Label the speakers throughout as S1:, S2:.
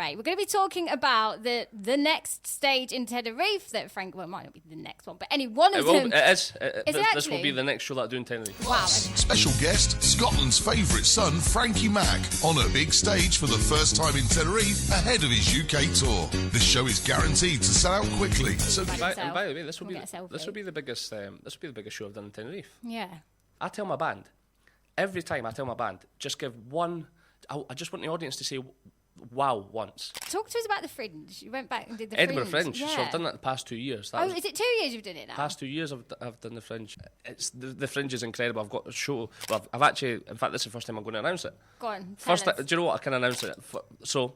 S1: great. We're going to be talking about the next stage in Tenerife that Frank, well, it might not be the next one, but any one of them.
S2: It is.
S1: This
S2: will be the next show that I do in Tenerife.
S1: Wow.
S3: Special guest, Scotland's favourite son, Frankie Mack, on a big stage for the first time in Tenerife ahead of his UK tour. This show is guaranteed to sell out quickly. So,
S2: by the way, this will be the biggest show I've done in Tenerife.
S1: Yeah.
S2: I tell my band every time. Just give one. I just want the audience to say wow once.
S1: Talk to us about the Fringe. You went back and did the
S2: Edinburgh
S1: Fringe.
S2: Fringe. So I've done that the past 2 years.
S1: Is it 2 years you've done it now?
S2: Past 2 years I've done the Fringe. It's the Fringe is incredible. I've got a show. Well, I've actually, in fact, this is the first time I'm going to announce it.
S1: Go on.
S2: Do you know what? I can announce it. So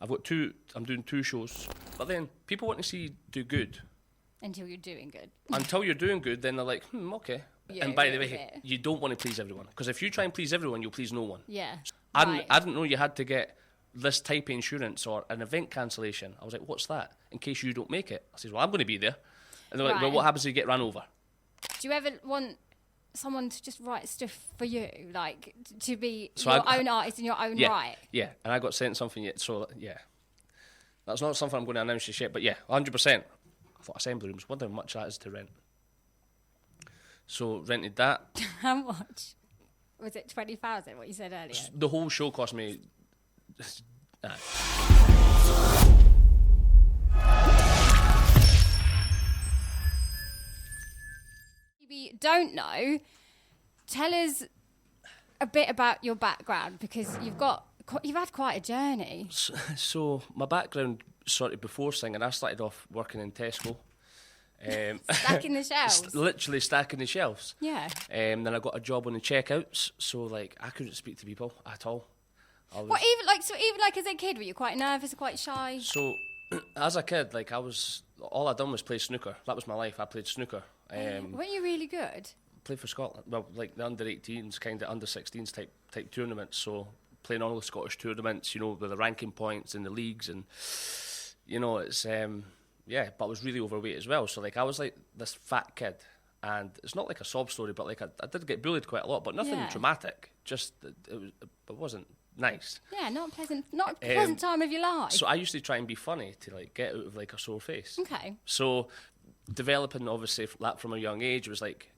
S2: I've got I'm doing 2 shows. But then people want to see do good.
S1: Until you're doing good.
S2: Until you're doing good, then they're like, okay.
S1: Yeah,
S2: and by the way, you don't want to please everyone. Because if you try and please everyone, you'll please no one.
S1: Yeah.
S2: I didn't know you had to get this type of insurance or an event cancellation. I was like, what's that? In case you don't make it. I said, well, I'm going to be there. And they're like, well, what happens if you get run over?
S1: Do you ever want someone to just write stuff for you? Like, to be your own artist in your own right?
S2: Yeah, and I got sent something yet, so yeah. That's not something I'm going to announce just yet, but yeah, 100%. I thought assembly rooms, wonder how much that is to rent. So rented that.
S1: How much? Was it 20,000? What you said earlier?
S2: The whole show cost me.
S1: If you don't know, tell us a bit about your background because you've had quite a journey.
S2: So my background started before singing. I started off working in Tesco.
S1: Stacking the shelves.
S2: Literally stacking the shelves.
S1: Yeah.
S2: Then I got a job on the checkouts, so like I couldn't speak to people at all.
S1: Even as a kid, were you quite nervous or quite shy?
S2: So as a kid, like all I done was play snooker. That was my life. I played snooker.
S1: Weren't you really good?
S2: Played for Scotland. Well, like the under-18s, kind of under-16s type tournaments. So playing all the Scottish tournaments, with the ranking points in the leagues, and it's. But I was really overweight as well. So, like, I was, like, this fat kid. And it's not like a sob story, but, like, I did get bullied quite a lot, but nothing dramatic. Just, it wasn't nice.
S1: Yeah, not a pleasant time of your life.
S2: So I used to try and be funny to, like, get out of, like, a sore face.
S1: Okay.
S2: So developing, obviously, from a young age was, like,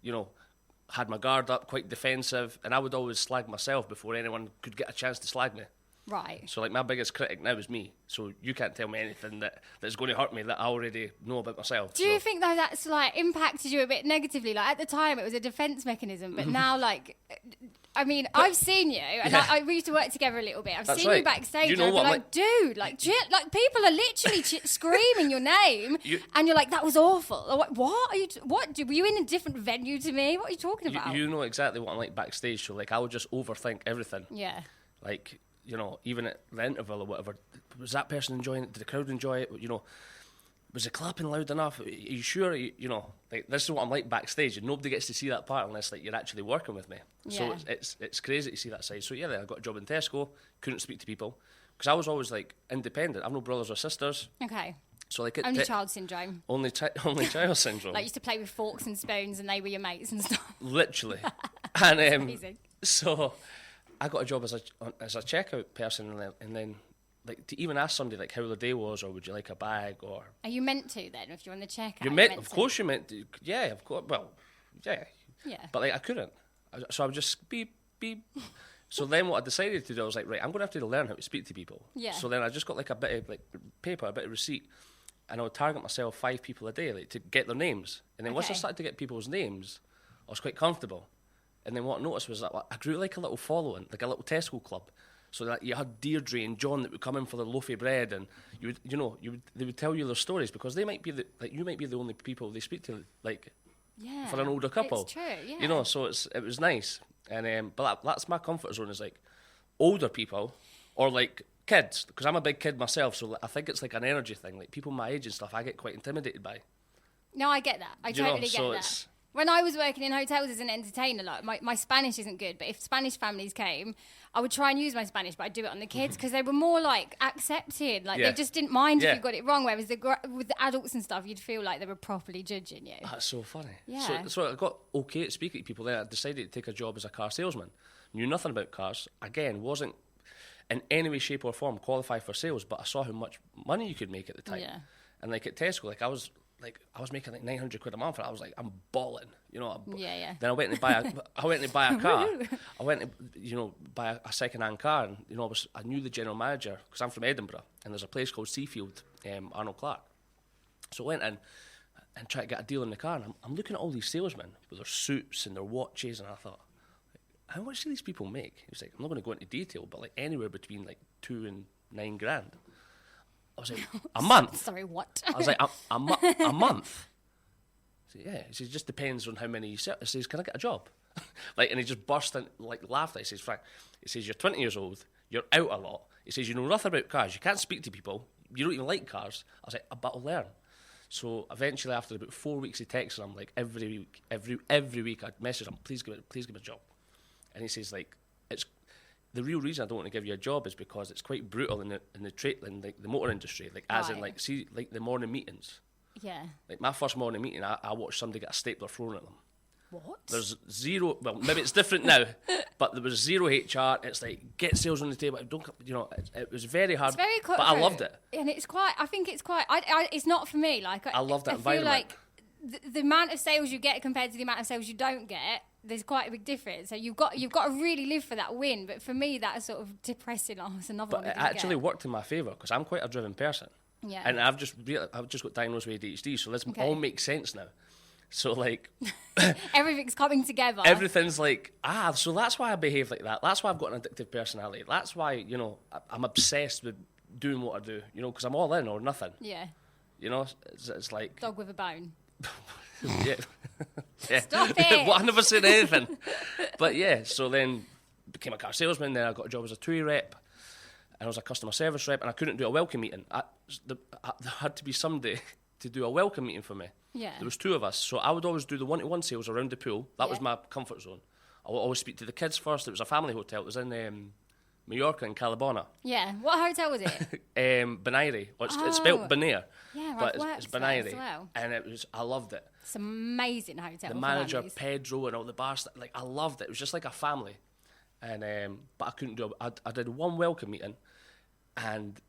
S2: had my guard up, quite defensive. And I would always slag myself before anyone could get a chance to slag me.
S1: Right.
S2: So, like, my biggest critic now is me. So you can't tell me anything that's going to hurt me that I already know about myself.
S1: Do you think, though, that's, like, impacted you a bit negatively? Like, at the time, it was a defence mechanism, but now, like, I mean, I've seen you, and we used to work together a little bit. I've seen you backstage, and I've been like, dude, like, people are literally screaming your name, and you're like, that was awful. Like, what? Were you in a different venue to me? What are you talking about?
S2: You know exactly what I'm like backstage, so, like, I would just overthink everything. Yeah. Like, even at the interval or whatever, was that person enjoying it? Did the crowd enjoy it? Was the clapping loud enough? Are you sure? Like, this is what I'm like backstage, and nobody gets to see that part unless, like, you're actually working with me. Yeah. So it's crazy to see that side. So yeah, then I got a job in Tesco, couldn't speak to people because I was always, like, independent. I've no brothers or sisters.
S1: Okay.
S2: So, like,
S1: only child syndrome.
S2: Only child syndrome.
S1: Like, used to play with forks and spoons, and they were your mates and stuff.
S2: Literally. And
S1: amazing.
S2: So I got a job as a checkout person, and then like to even ask somebody like how their day was, or would you like a bag, or
S1: are you meant to then if you're on the checkout?
S2: Of course you're meant to. Yeah, of course. Well, yeah. Yeah. But like I couldn't, so I would just beep beep. So then what I decided to do, I was like, right, I'm going to have to learn how to speak to people. Yeah. So then I just got like a bit of like paper, a bit of receipt, and I would target myself 5 people a day, like to get their names. And then once I started to get people's names, I was quite comfortable. And then what I noticed was that I grew like a little following, like a little Tesco club. So that you had Deirdre and John that would come in for their loaf of bread, and they would tell you their stories because they might be you might be the only people they speak to, like, for an older couple.
S1: It's true, yeah.
S2: So it was nice, and but that's my comfort zone is like older people or like kids, because I'm a big kid myself. So I think it's like an energy thing. Like people my age and stuff, I get quite intimidated by.
S1: No, I get that. I totally get that. When I was working in hotels as an entertainer, like my Spanish isn't good, but if Spanish families came, I would try and use my Spanish, but I'd do it on the kids because they were more like accepted. Like they just didn't mind if you got it wrong. Whereas with the adults and stuff, you'd feel like they were properly judging you.
S2: That's so funny.
S1: Yeah.
S2: So I got okay at speaking to people. Then I decided to take a job as a car salesman. Knew nothing about cars. Again, in any way, shape or form qualify for sales, but I saw how much money you could make at the time.
S1: Yeah.
S2: And like at Tesco, I was making like 900 quid a month, and I was like, I'm balling, Then I went to buy a car. I went to, buy a second-hand car, and I knew the general manager because I'm from Edinburgh, and there's a place called Seafield, Arnold Clark. So I went in and tried to get a deal in the car, and I'm looking at all these salesmen with their suits and their watches, and I thought, how much do these people make? He was like, I'm not going to go into detail, but like anywhere between like 2 and 9 grand. I was like, a month?
S1: Sorry, what?
S2: I was like, a month? He said, yeah. He says, it just depends on how many you sell. He says, can I get a job? And he just burst in, laughed. He says, Frank, you're 20 years old, you're out a lot. He says, you know nothing about cars, you can't speak to people, you don't even like cars. I was like, but I'll learn. So eventually, after about 4 weeks of texting him, like every week I'd message him, please give me a job. And he says, like, it's the real reason I don't want to give you a job is because it's quite brutal in the motor industry, like as in like the morning meetings.
S1: Yeah.
S2: Like my first morning meeting, I watched somebody get a stapler thrown at them.
S1: What?
S2: There's zero. Well, maybe it's different now, but there was zero HR. It's like get sales on the table. It was very hard.
S1: It's very cutthroat,
S2: but I loved it.
S1: And it's quite. I think it's quite. It's not for me. Like
S2: I love that
S1: environment.
S2: I
S1: feel like the amount of sales you get compared to the amount of sales you don't get, there's quite a big difference. So you've got to really live for that win. But for me, that's sort of depressing. Oh, it's another one.
S2: But it actually worked in my favour because I'm quite a driven person.
S1: Yeah.
S2: And I've just got diagnosed with ADHD, so this all makes sense now. So like
S1: everything's coming together.
S2: Everything's like so that's why I behave like that. That's why I've got an addictive personality. That's why I'm obsessed with doing what I do. Because I'm all in or nothing.
S1: Yeah.
S2: It's like
S1: dog with a bone.
S2: Yeah. Yeah.
S1: Stop it.
S2: Well, I never said anything. But yeah, so then became a car salesman. Then I got a job as a TUI rep, and I was a customer service rep, and I couldn't do a welcome meeting. There had to be somebody to do a welcome meeting for me.
S1: Yeah.
S2: There was 2 of us, so I would always do the one-to-one sales around the pool. That was my comfort zone. I would always speak to the kids first. It was a family hotel. It was in Mallorca in Calabona.
S1: Yeah. What hotel was it?
S2: Benaire. It's spelled Benaire.
S1: Yeah,
S2: but it's Benaire.
S1: as well.
S2: And I loved it.
S1: It's an amazing hotel.
S2: The manager, Pedro, and all the bars, I loved it. It was just like a family. And but I couldn't do it. I did one welcome meeting, and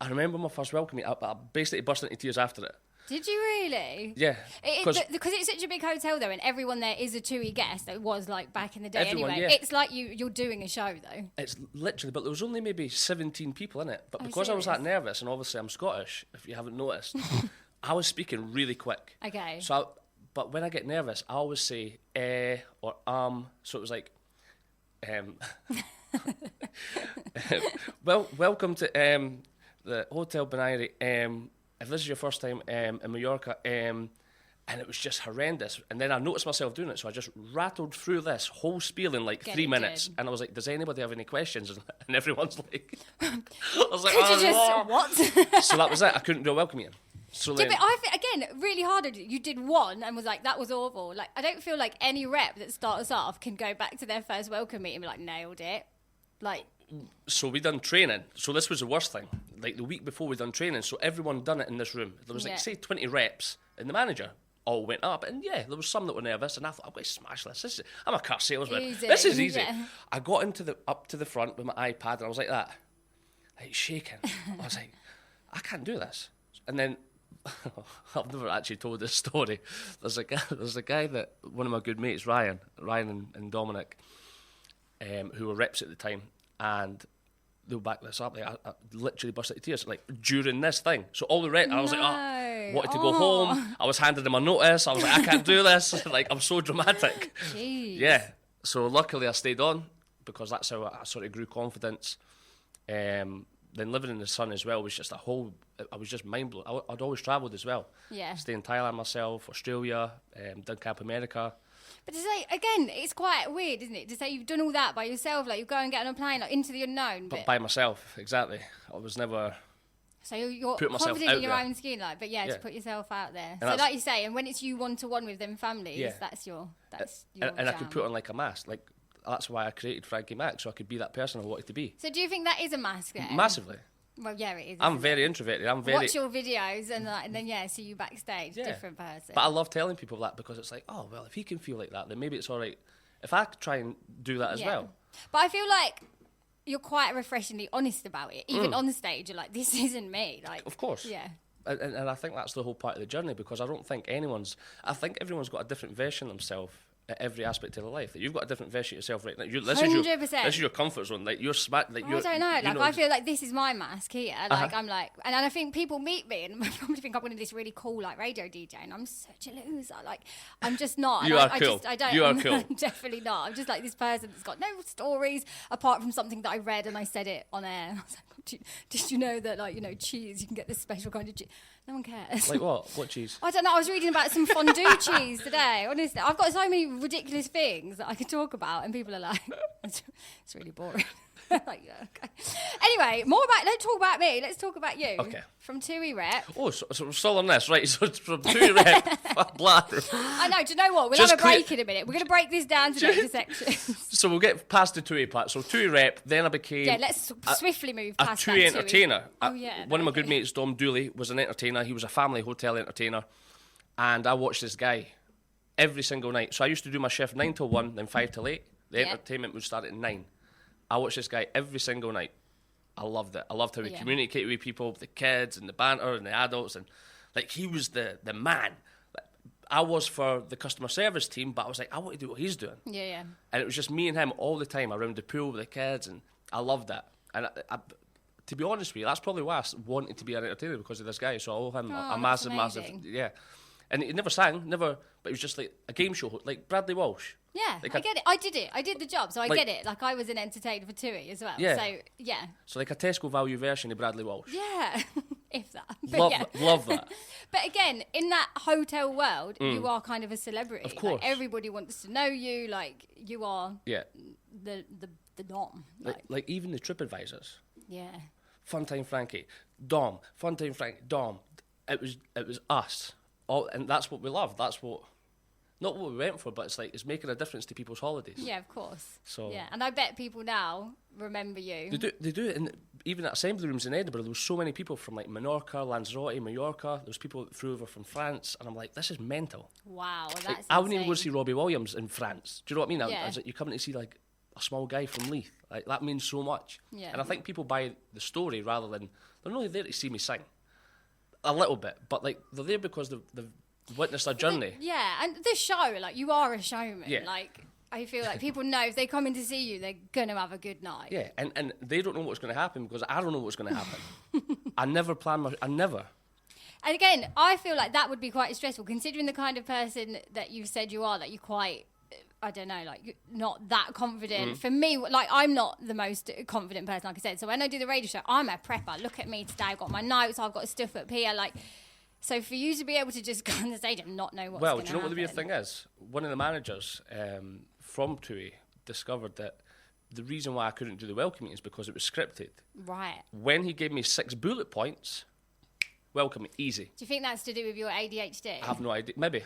S2: I remember my first welcome meeting. I basically burst into tears after it.
S1: Did you really?
S2: Yeah.
S1: Because it's such a big hotel, though, and everyone there is a TUI guest. It was like back in the day anyway.
S2: Yeah.
S1: It's like you're doing a show, though.
S2: It's literally, but there was only maybe 17 people in it. But because I was that nervous, and obviously I'm Scottish, if you haven't noticed, I was speaking really quick.
S1: Okay.
S2: But when I get nervous, I always say or So it was like, well, welcome to the Hotel Benaire. If this is your first time in Mallorca, and it was just horrendous. And then I noticed myself doing it, so I just rattled through this whole spiel in like 3 minutes. And I was like, does anybody have any questions? And everyone's like... I was like,
S1: could you just... What?
S2: So that was it. I couldn't do a welcome meeting. So
S1: yeah, but I think, again, really hard. You did one and was like, that was awful. Like, I don't feel like any rep that starts off can go back to their first welcome meeting and be like, nailed it. Like...
S2: So we done training. So this was the worst thing. Like the week before we done training, so everyone done it in this room. There was like say 20 reps, and the manager all went up, and yeah, there was some that were nervous, and I thought I'm going to smash this. I'm a car salesman.
S1: Easy.
S2: This is easy.
S1: Yeah.
S2: I got up to the front with my iPad, and I was like that, like shaking. I was like, I can't do this. And then I've never actually told this story. There's a guy that one of my good mates, Ryan and Dominic, who were reps at the time. And they'll back this up. Like, I literally burst into tears like during this thing. So all the rest, I was like, wanted to go home. I was handing them a notice. I was like, I can't do this. Like, I'm so dramatic.
S1: Jeez.
S2: Yeah. So luckily I stayed on because that's how I sort of grew confidence. Then living in the sun as well was just I was just mind blown. I'd always travelled as well.
S1: Yeah.
S2: Stayed in Thailand myself, Australia, done Camp America.
S1: But to say, again, it's quite weird, isn't it? To say you've done all that by yourself, like you go and get on a plane, like into the unknown.
S2: But by myself, exactly. I was never...
S1: So you're confident in your own skin, like, but yeah, to put yourself out there. And so like you say, and when it's you one-to-one with them families, that's your
S2: and I could put on like a mask. Like, that's why I created Frankie Mack, so I could be that person I wanted to be.
S1: So do you think that is a mask then?
S2: Massively.
S1: Well, yeah, it is.
S2: I'm very introverted.
S1: Watch your videos and then see you backstage, different person.
S2: But I love telling people that because it's like, oh well, if he can feel like that, then maybe it's all right. If I try and do that as well.
S1: But I feel like you're quite refreshingly honest about it. Even on stage, you're like, this isn't me. Like,
S2: of course.
S1: Yeah.
S2: And I think that's the whole part of the journey, because I don't think I think everyone's got a different version of themselves at every aspect of their life. That you've got a different version of yourself right now.
S1: 100%.
S2: This is your comfort zone. Like, you're smart. Like,
S1: I don't know. Like, I feel like this is my mask here. Like, I'm like, and I think people meet me and probably think I'm one of this really cool, like, radio DJ, and I'm such a loser. Like, I'm just not.
S2: You are cool. You are cool.
S1: I'm definitely not. I'm just like this person that's got no stories apart from something that I read and I said it on air. And I was like, did you know that, like, you know, cheese, you can get this special kind of cheese? No one cares.
S2: Like what? What cheese?
S1: I don't know. I was reading about some fondue cheese today. Honestly, I've got so many ridiculous things that I could talk about, and people are like, "It's really boring." Like, yeah, okay. Anyway, let's talk about me. Let's talk about you.
S2: Okay.
S1: From TUI Rep.
S2: Oh, so we're still on this, right? So it's from TUI Rep. Bladder.
S1: I know. Do you know what? We'll have a break in a minute. We're going to break this down to different sections.
S2: So we'll get past the TUI part. So TUI Rep, then I became...
S1: Yeah, let's swiftly move past
S2: that. A TUI entertainer.
S1: Oh, yeah.
S2: One of my good mates, Dom Dooley, was an entertainer. He was a family hotel entertainer. And I watched this guy every single night. So I used to do my shift 9 till 1, then 5 till 8. The entertainment would start at 9. I watched this guy every single night. I loved it. I loved how he communicated with people, the kids and the banter and the adults, and like he was the man. Like, I was for the customer service team, but I was like, I want to do what he's doing.
S1: Yeah, yeah.
S2: And it was just me and him all the time around the pool with the kids, and I loved that. And I, to be honest with you, that's probably why I wanted to be an entertainer, because of this guy. So I owe him a massive, yeah. And he never sang, but it was just like a game show, like Bradley Walsh.
S1: Yeah, like I get it. I did it. I did the job, so I get it. Like, I was an entertainer for TUI as well.
S2: Yeah.
S1: So, yeah.
S2: So like a Tesco value version of Bradley Walsh.
S1: Yeah, if that. But
S2: love that.
S1: But again, in that hotel world, you are kind of a celebrity.
S2: Of course.
S1: Like, everybody wants to know you. Like, you are the Dom.
S2: Like even the TripAdvisors.
S1: Yeah.
S2: Funtime Frankie, Dom, Funtime Frankie, Dom. It was us. All, and that's what we love. That's what... Not what we went for, but it's like, it's making a difference to people's holidays.
S1: Yeah, of course.
S2: So
S1: yeah, and I bet people now remember you.
S2: They do it. And even at assembly rooms in Edinburgh, there was so many people from like Menorca, Lanzarote, Mallorca. There was people that flew over from France, and I'm like, this is mental.
S1: Wow, that's
S2: like, I wouldn't even go to see Robbie Williams in France. Do you know what I mean?
S1: Yeah.
S2: I was like, you're coming to see like a small guy from Leith. Like, that means so much.
S1: Yeah.
S2: And I think people buy the story rather than, they're not really there to see me sing. A little bit, but like they're there because they've witnessed our journey.
S1: And the show, like, you are a showman.
S2: Yeah.
S1: Like, I feel like people know if they come in to see you, they're going to have a good night.
S2: Yeah, and they don't know what's going to happen because I don't know what's going to happen. I never.
S1: And again, I feel like that would be quite stressful, considering the kind of person that you said you are, that you're quite, I don't know, like, you're not that confident. For me, like, I'm not the most confident person, like I said. So when I do the radio show, I'm a prepper. Look at me today. I've got my notes. I've got stuff up here. Like, so for you to be able to just go on the stage and not know what's going to happen.
S2: Well, do you know what the weird thing is? One of the managers from TUI discovered that the reason why I couldn't do the welcoming is because it was scripted.
S1: Right.
S2: When he gave me 6 bullet points, welcome, easy.
S1: Do you think that's to do with your ADHD?
S2: I have no idea. Maybe,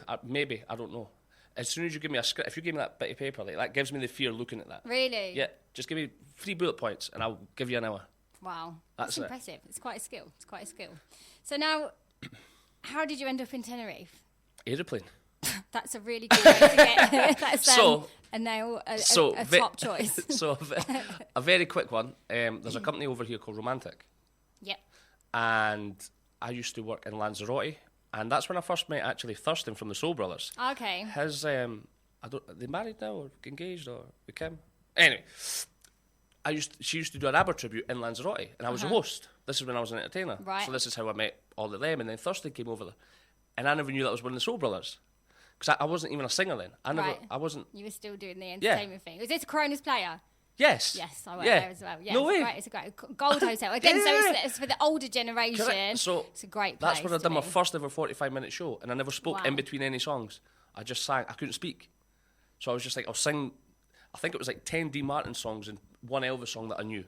S2: I don't know. As soon as you give me a script, if you give me that bit of paper, like, that gives me the fear looking at that.
S1: Really?
S2: Yeah, just give me 3 bullet points and I'll give you an hour.
S1: Wow. That's impressive. It's quite a skill. So now, how did you end up in Tenerife?
S2: Aeroplane.
S1: That's a really good way to get that's a top choice.
S2: So a very quick one. There's a company over here called Romantic.
S1: Yep.
S2: And I used to work in Lanzarote, and that's when I first met actually Thurston from the Soul Brothers.
S1: Okay.
S2: His are they married now or engaged or with Kim? Anyway, she used to do an ABBA tribute in Lanzarote, and I was a host. This is when I was an entertainer.
S1: Right.
S2: So this is how I met all of them, and then Thurston came over there, and I never knew that was one of the Soul Brothers. Because I wasn't even a singer then. I wasn't.
S1: You were still doing the entertainment thing. Was this a Corona's Player?
S2: Yes.
S1: Yes, I worked there as well. Yeah,
S2: no way.
S1: It's a great Gold Hotel. Again, so it's for the older generation.
S2: Correct. So
S1: it's a great place.
S2: That's where I did my first ever 45-minute show, and I never spoke in between any songs. I just sang. I couldn't speak. So I was just like, I'll sing, I think it was like 10 Dean Martin songs and one Elvis song that I knew.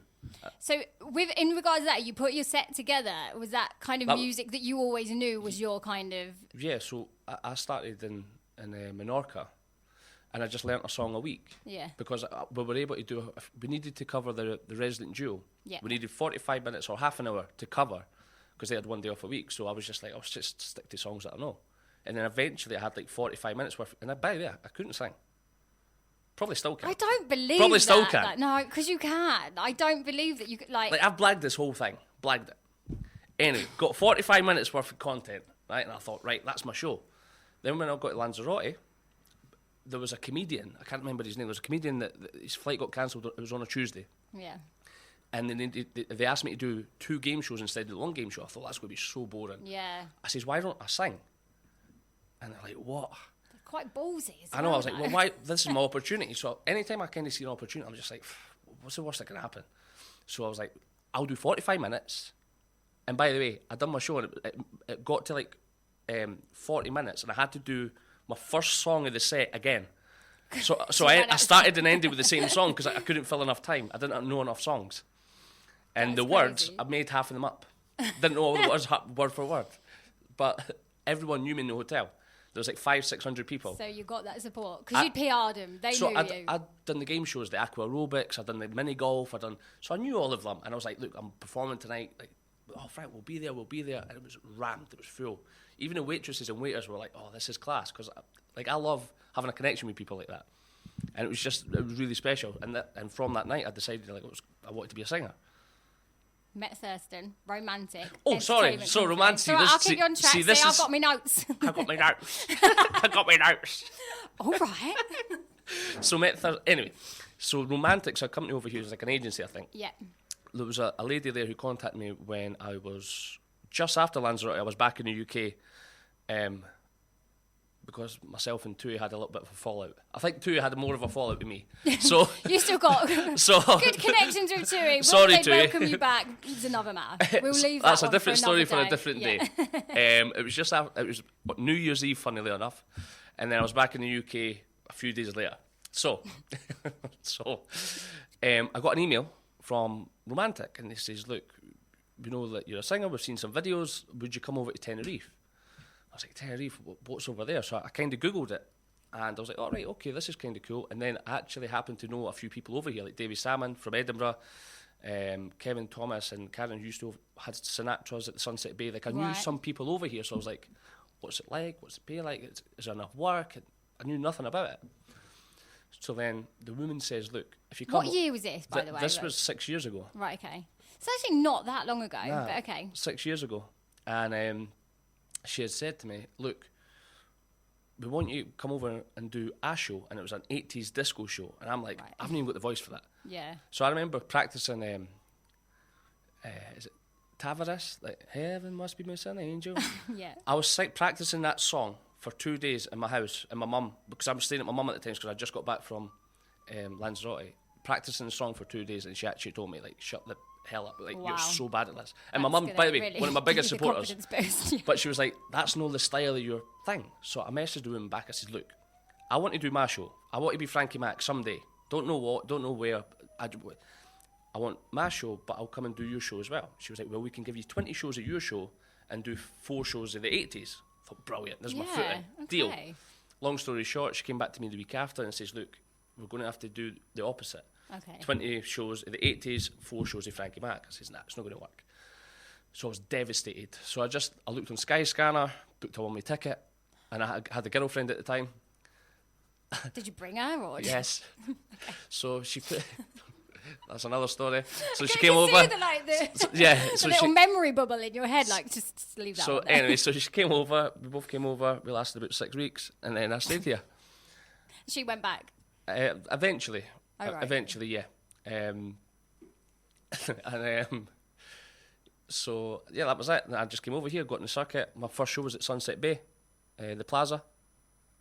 S1: So in regards to that, you put your set together. Was that kind of music that you always knew was your kind of...
S2: Yeah, so I started in Menorca, and I just learnt a song a week.
S1: Yeah.
S2: Because we were able to we needed to cover the resident duo.
S1: Yeah.
S2: We needed 45 minutes or half an hour to cover, because they had one day off a week. So I was just like, I'll just stick to songs that I know. And then eventually I had like 45 minutes worth, and by the way, I couldn't sing. Probably still can.
S1: I don't believe
S2: Probably
S1: that.
S2: still can.
S1: Like, no, because you can. I don't believe that you could, like...
S2: I've blagged this whole thing. Blagged it. Anyway, got 45 minutes worth of content, right? And I thought, right, that's my show. Then when I got to Lanzarote, there was a comedian. I can't remember his name. There was a comedian that his flight got cancelled. It was on a Tuesday.
S1: Yeah.
S2: And then they asked me to do 2 game shows instead of the one game show. I thought, that's going to be so boring.
S1: Yeah.
S2: I says, why don't I sing? And they're like, what?
S1: Quite ballsy as well.
S2: I know, I was like, well, why? This is my opportunity. So anytime I kind of see an opportunity, I'm just like, what's the worst that can happen? So I was like, I'll do 45 minutes. And by the way, I done my show and it got to like 40 minutes and I had to do my first song of the set again. So I started and ended with the same song because I couldn't fill enough time. I didn't know enough songs. And
S1: That's
S2: the words,
S1: crazy.
S2: I made half of them up. Didn't know all the words word for word. But everyone knew me in the hotel. There was like 500-600 people.
S1: So you got that support because you'd PR'd them. They knew you.
S2: I'd done the game shows, the aqua aerobics. I'd done the mini golf. So I knew all of them, and I was like, "Look, I'm performing tonight. Like, oh, Frank, we'll be there. And it was rammed. It was full. Even the waitresses and waiters were like, "Oh, this is class," because I love having a connection with people like that. And it was really special. And from that night, I decided I wanted to be a singer.
S1: Met Thurston, romantic.
S2: Oh, sorry, so romantic.
S1: So I'll keep you on track. I've got my notes.
S2: I've got my notes. I got my notes.
S1: All right.
S2: So met Thurston. Anyway, so Romantics, a company over here, is like an agency, I think.
S1: Yeah.
S2: There was a lady there who contacted me when I was just after Lanzarote. I was back in the UK because myself and Tui had a little bit of a fallout. I think Tui had more of a fallout with me. So
S1: you still got good connections with Tui.
S2: Sorry,
S1: Tui.
S2: Tui.
S1: Welcome you back. It's another matter. We'll leave that.
S2: That's a different story for
S1: day.
S2: a different day. It was just it was New Year's Eve, funnily enough, and then I was back in the UK a few days later. So, I got an email from Romantic, and they says, "Look, we know that you're a singer. We've seen some videos. Would you come over to Tenerife?" I was like, Tenerife, what's over there? So I kind of Googled it, and I was like, all right, okay, this is kind of cool. And then I actually happened to know a few people over here, like Davy Salmon from Edinburgh, Kevin Thomas and Karen Houston had Sinatra's at the Sunset Bay. Like, I knew some people over here, so I was like, what's it like? What's the pay like? Is there enough work? And I knew nothing about it. So then the woman says, look, if you come...
S1: What year was this, by the way?
S2: This was 6 years ago.
S1: Right, okay. It's actually not that long ago, but okay.
S2: 6 years ago. And she had said to me, look, we want you to come over and do a show. And it was an 80s disco show. And I'm like, I haven't even got the voice for that.
S1: Yeah.
S2: So I remember practicing, is it Tavares? Like, heaven must be missing an angel.
S1: Yeah.
S2: I was practicing that song for 2 days in my house, and my mum, because I was staying at my mum at the time, because I just got back from Lanzarote, practicing the song for 2 days, and she actually told me, like, shut the hell up, like, you're so bad at this. And my mum, by the way, one of my biggest supporters, but she was like, that's not the style of your thing. So I messaged the woman back, I said, look, I want to do my show. I want to be Frankie Mack someday. Don't know what, don't know where. I want my show, but I'll come and do your show as well. She was like, well, we can give you 20 shows at your show and do 4 shows of the 80s. I thought, brilliant, this is my footing. Okay. Deal. Long story short, she came back to me the week after and says, look, we're going to have to do the opposite.
S1: Okay.
S2: 20 shows of the 80s, 4 shows of Frankie Mack. I says, nah, it's not going to work. So I was devastated. So I looked on Skyscanner, booked a one-way ticket, and I had a girlfriend at the time.
S1: Did you bring her? Or
S2: yes.
S1: Okay.
S2: So she put... That's another story. So she came over.
S1: The little memory bubble in your head, like just leave that.
S2: So anyway, so she came over. We both came over. We lasted about 6 weeks, and then I stayed here.
S1: She went back.
S2: Eventually, eventually, yeah. So yeah, that was it. I just came over here, got in the circuit. My first show was at Sunset Bay, the Plaza,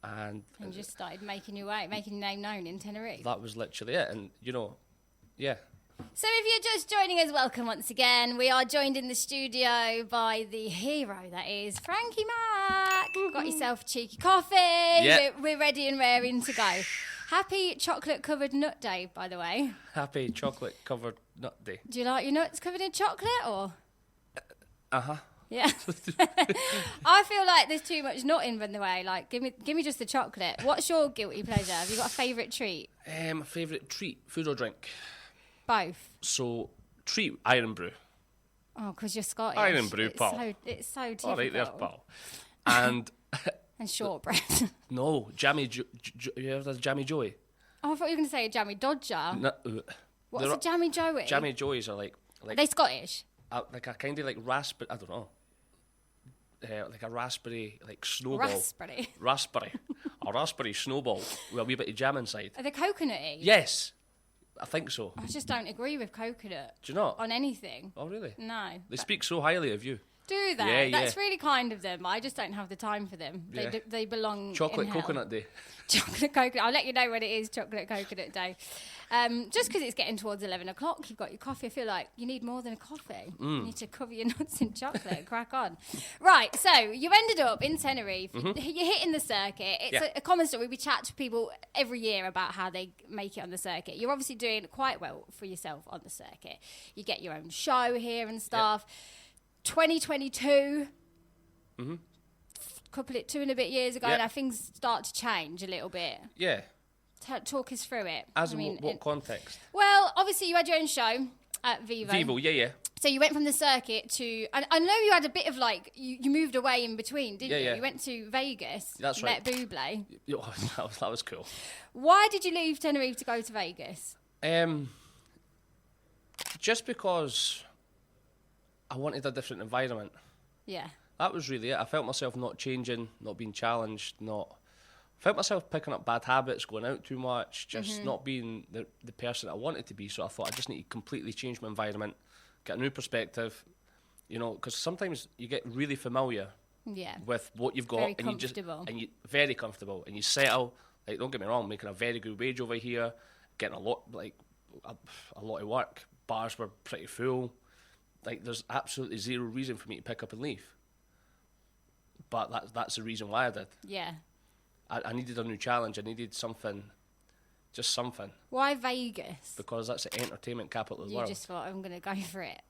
S2: and
S1: just started making your way, making your name known in Tenerife.
S2: That was literally it, and you know. Yeah.
S1: So if you're just joining us, welcome once again. We are joined in the studio by the hero that is Frankie Mack. Got yourself a cheeky coffee.
S2: Yep.
S1: We're ready and raring to go. Happy chocolate-covered nut day, by the way.
S2: Happy chocolate-covered nut day.
S1: Do you like your nuts covered in chocolate, or?
S2: Uh-huh.
S1: Yeah. I feel like there's too much nut in the way. Like, give me just the chocolate. What's your guilty pleasure? Have you got a favourite treat?
S2: Favourite treat, food or drink?
S1: Both.
S2: So, treat, iron brew.
S1: Oh, because you're Scottish.
S2: Iron brew, pal.
S1: It's so typical.
S2: All right, there's pal. And...
S1: and shortbread.
S2: No, jammy... you ever had jammy joey?
S1: Oh, I thought you were going to say a jammy dodger.
S2: No,
S1: what's a jammy joey?
S2: Jammy joeys are like
S1: are they Scottish?
S2: Like a kind of like raspberry. I don't know. Like a raspberry, like snowball. Raspberry. A raspberry snowball with a wee bit of jam inside.
S1: Are they coconutty?
S2: Yes. I think so.
S1: I just don't agree with coconut.
S2: Do you not?
S1: On anything.
S2: Oh, really?
S1: No.
S2: They speak so highly of you.
S1: Do they? Yeah, That's really kind of them. I just don't have the time for them.
S2: Yeah.
S1: They belong
S2: Chocolate
S1: in
S2: coconut day.
S1: Chocolate coconut. I'll let you know when it is chocolate coconut day. Just because it's getting towards 11 o'clock, you've got your coffee. I feel like you need more than a coffee. You need to cover your nuts in chocolate and crack on. Right, so you ended up in Tenerife. You're hitting the circuit. It's a common story. We chat to people every year about how they make it on the circuit. You're obviously doing quite well for yourself on the circuit. You get your own show here and stuff. 2022, couple of 2 and a bit years ago, now things start to change a little bit.
S2: Yeah.
S1: Talk us through it.
S2: As in what context?
S1: Well, obviously you had your own show at Vivo.
S2: Vivo, yeah.
S1: So you went from the circuit to, and I know you had a bit of like, you moved away in between, didn't you?
S2: Yeah.
S1: You went to Vegas.
S2: That's
S1: right. Met Bublé.
S2: That was cool.
S1: Why did you leave Tenerife to go to Vegas?
S2: Just because I wanted a different environment.
S1: Yeah.
S2: That was really it. I felt myself not changing, not being challenged, felt myself picking up bad habits, going out too much, just not being the person I wanted to be. So I thought I just need to completely change my environment, get a new perspective, because sometimes you get really familiar with what you've got.
S1: Very comfortable.
S2: Very comfortable. And you settle, like, don't get me wrong, making a very good wage over here, getting a lot of work. Bars were pretty full. Like, there's absolutely zero reason for me to pick up and leave. But that's the reason why I did.
S1: Yeah.
S2: I needed a new challenge. I needed something, just something.
S1: Why Vegas?
S2: Because that's the entertainment capital of the world.
S1: You just thought, I'm going to go for it.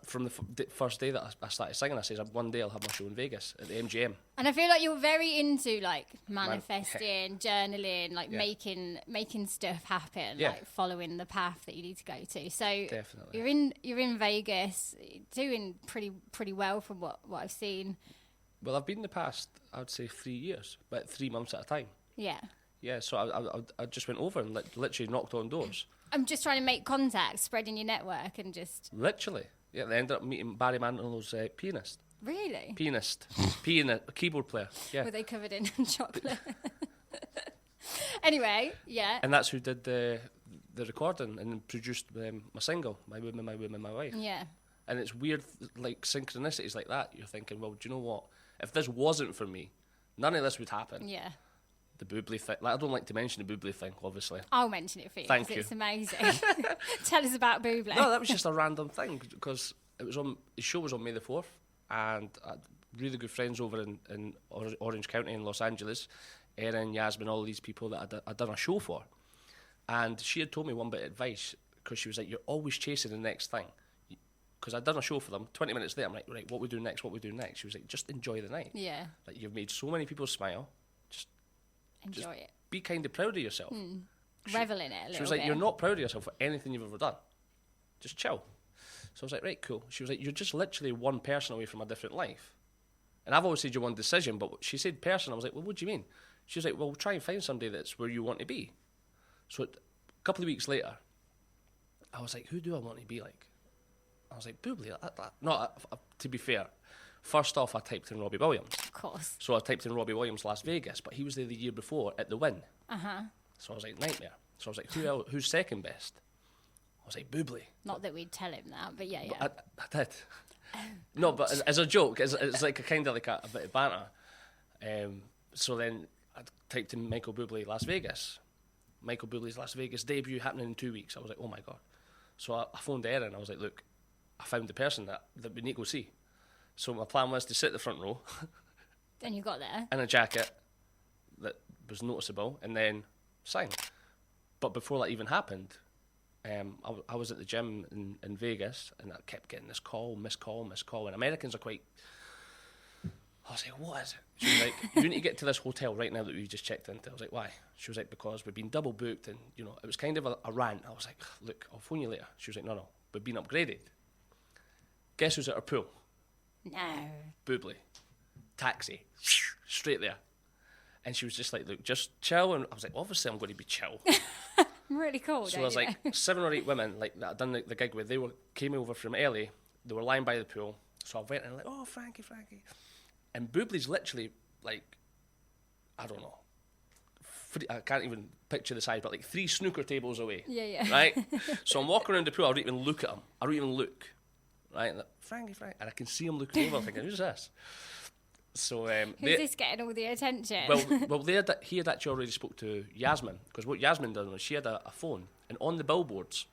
S2: From the first day that I started singing, I said, one day I'll have my show in Vegas at the MGM.
S1: And I feel like you're very into, like, manifesting, journaling, like, making stuff happen, like, following the path that you need to go to. So definitely. You're in Vegas, doing pretty well from what I've seen.
S2: Well, I've been the past, I would say, 3 years, but 3 months at a time.
S1: Yeah.
S2: Yeah, so I just went over and literally knocked on doors.
S1: I'm just trying to make contacts, spreading your network and just...
S2: Literally. Yeah, they ended up meeting Barry Manilow's pianist.
S1: Really?
S2: Pianist, keyboard player, yeah.
S1: Were they covered in chocolate? Anyway, yeah.
S2: And that's who did the recording and produced my single, My Woman, My Woman, My Wife.
S1: Yeah.
S2: And it's weird, like, synchronicities like that. You're thinking, well, do you know what? If this wasn't for me, none of this would happen.
S1: Yeah.
S2: The Bublé thing. Like, I don't like to mention the Bublé thing, obviously.
S1: I'll mention it for you.
S2: Thank you.
S1: It's amazing. Tell us about Bublé.
S2: No, that was just a random thing because his show was on May the 4th, and I had really good friends over in Orange County in Los Angeles, Erin, Yasmin, all these people that I'd done a show for. And she had told me one bit of advice because she was like, you're always chasing the next thing. Because I'd done a show for them, 20 minutes later, I'm like, right, what we do next? She was like, just enjoy the night.
S1: Yeah.
S2: Like, you've made so many people smile. Just
S1: enjoy it.
S2: Be kind of proud of yourself.
S1: Revel in it a little bit.
S2: She was like, you're not proud of yourself for anything you've ever done. Just chill. So I was like, right, cool. She was like, you're just literally one person away from a different life. And I've always said you're one decision, but she said person. I was like, well, what do you mean? She was like, well, try and find somebody that's where you want to be. So a couple of weeks later, I was like, who do I want to be like? I was like, Bublé. To be fair, first off, I typed in Robbie Williams.
S1: Of course.
S2: So I typed in Robbie Williams Las Vegas, but he was there the year before at the Win.
S1: Uh-huh.
S2: So I was like, nightmare. So I was like, who's second best? I was like, Bublé.
S1: Not that we'd tell him that, but yeah.
S2: But I did. No, but as a joke, it's like a kind of like a bit of banter. So then I typed in Michael Bublé Las Vegas. Michael Bublé's Las Vegas debut happening in 2 weeks. I was like, oh my God. So I phoned Erin. I was like, look, I found the person that we need to go see. So my plan was to sit the front row.
S1: Then you got there.
S2: In a jacket that was noticeable, and then sing. But before that even happened, I was at the gym in Vegas, and I kept getting this missed call, and Americans are quite... I was like, what is it? She was like, you need to get to this hotel right now that we just checked into. I was like, why? She was like, because we've been double booked, and, it was kind of a rant. I was like, look, I'll phone you later. She was like, no, we've been upgraded. Guess who's at our pool?
S1: No.
S2: Bublé. Taxi. Straight there. And she was just like, look, just chill. And I was like, obviously I'm going to be chill.
S1: Really cool.
S2: So there's like 7 or 8 women like that I'd done the gig with. They came over from LA. They were lying by the pool. So I went and like, oh, Frankie. And Bublé's literally like, I don't know. I can't even picture the size, but like 3 snooker tables away.
S1: Yeah.
S2: Right? So I'm walking around the pool. I don't even look at him. I don't even look. Right? Like, Frankie. And I can see him looking over. I'm thinking, who's this? So
S1: who's this getting all the attention?
S2: Well, he had actually already spoke to Yasmin, because what Yasmin done was she had a phone, and on the billboards,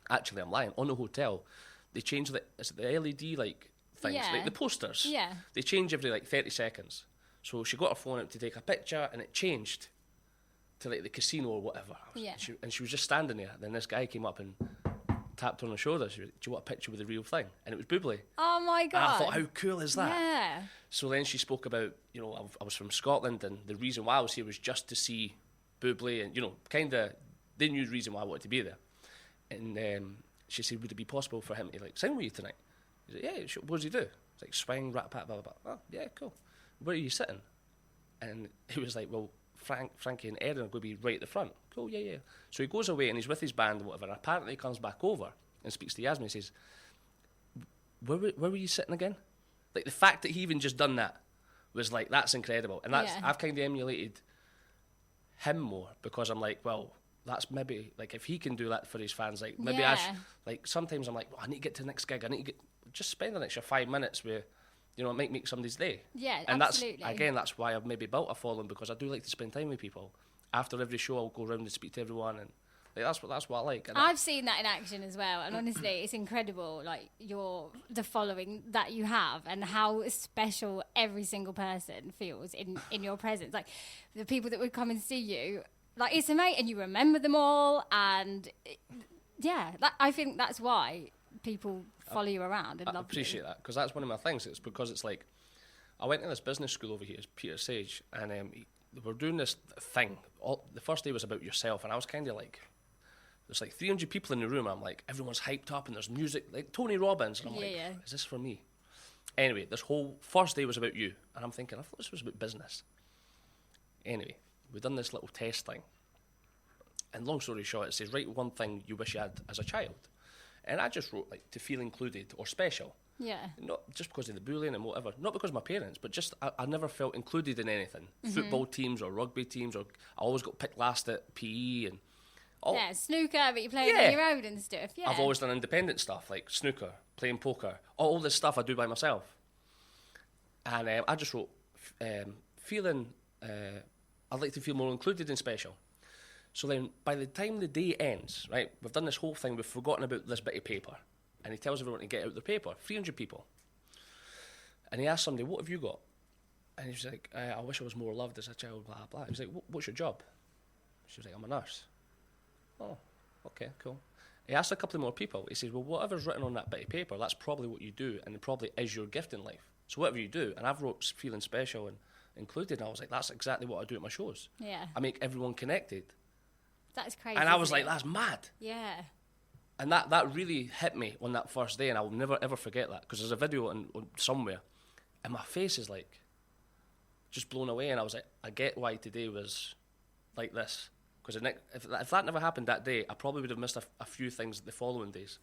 S2: actually I'm lying, on the hotel, they change the LED like things, like the posters.
S1: Yeah.
S2: They change every like 30 seconds. So she got her phone out to take a picture, and it changed to like the casino or whatever. And she was just standing there. Then this guy came up and tapped her on the shoulder. She was, do you want a picture with the real thing? And it was Bublé.
S1: Oh my God.
S2: And I thought, how cool is that?
S1: Yeah.
S2: So then she spoke about, I was from Scotland, and the reason why I was here was just to see Bublé, and, kind of, they knew the reason why I wanted to be there. And she said, would it be possible for him to, like, sing with you tonight? He said, yeah, sure. What does he do? It's like, swing, rat, pat, blah, blah, blah. Oh, yeah, cool. Where are you sitting? And he was like, well, Frankie and Erin are going to be right at the front. Cool, yeah. So he goes away, and he's with his band and whatever, and apparently he comes back over and speaks to Yasmin and says, where were you sitting again? Like, the fact that he even just done that was like, that's incredible. And I've kind of emulated him more, because I'm like, well, that's maybe, like, if he can do that for his fans, like, maybe I should, like, sometimes I'm like, well, I need to get to the next gig. I need to just spend an extra 5 minutes with, it might make somebody's day.
S1: Yeah,
S2: and
S1: absolutely.
S2: That's why I've maybe built a following, because I do like to spend time with people. After every show, I'll go around and speak to everyone, and like, that's what I like. And
S1: I've seen that in action as well, and honestly, it's incredible. Like the following that you have, and how special every single person feels in your presence. Like the people that would come and see you, like it's amazing, and you remember them all. And I think that's why people follow you around and love you. I
S2: appreciate that, because that's one of my things. It's because it's like I went to this business school over here, Peter Sage, and we're doing this thing. The first day was about yourself, and I was kind of like, there's like 300 people in the room. I'm like, everyone's hyped up, and there's music, like Tony Robbins. And I'm is this for me? Anyway, this whole first day was about you. And I'm thinking, I thought this was about business. Anyway, we've done this little test thing. And long story short, it says, write one thing you wish you had as a child. And I just wrote, like, to feel included or special.
S1: Yeah.
S2: Not just because of the bullying and whatever. Not because of my parents, but just I never felt included in anything. Mm-hmm. Football teams or rugby teams, or I always got picked last at PE and...
S1: snooker, but you play on your own and stuff. Yeah,
S2: I've always done independent stuff like snooker, playing poker, all this stuff I do by myself. And I just wrote, feeling, I'd like to feel more included and special. So then, by the time the day ends, right, we've done this whole thing, we've forgotten about this bit of paper. And he tells everyone to get out their paper, 300 people. And he asked somebody, what have you got? And he was like, I wish I was more loved as a child, blah, blah. He was like, what's your job? She was like, I'm a nurse. Oh, okay, cool. He asked a couple of more people. He says, well, whatever's written on that bit of paper, that's probably what you do, and it probably is your gift in life. So whatever you do, and I've wrote feeling special and included, and I was like, that's exactly what I do at my shows.
S1: Yeah.
S2: I make everyone connected.
S1: That's crazy.
S2: And I was like, that's mad.
S1: Yeah.
S2: And that really hit me on that first day, and I will never, ever forget that, because there's a video on somewhere, and my face is like, just blown away, and I was like, I get why today was like this. Because if that never happened that day, I probably would have missed a few things the following days.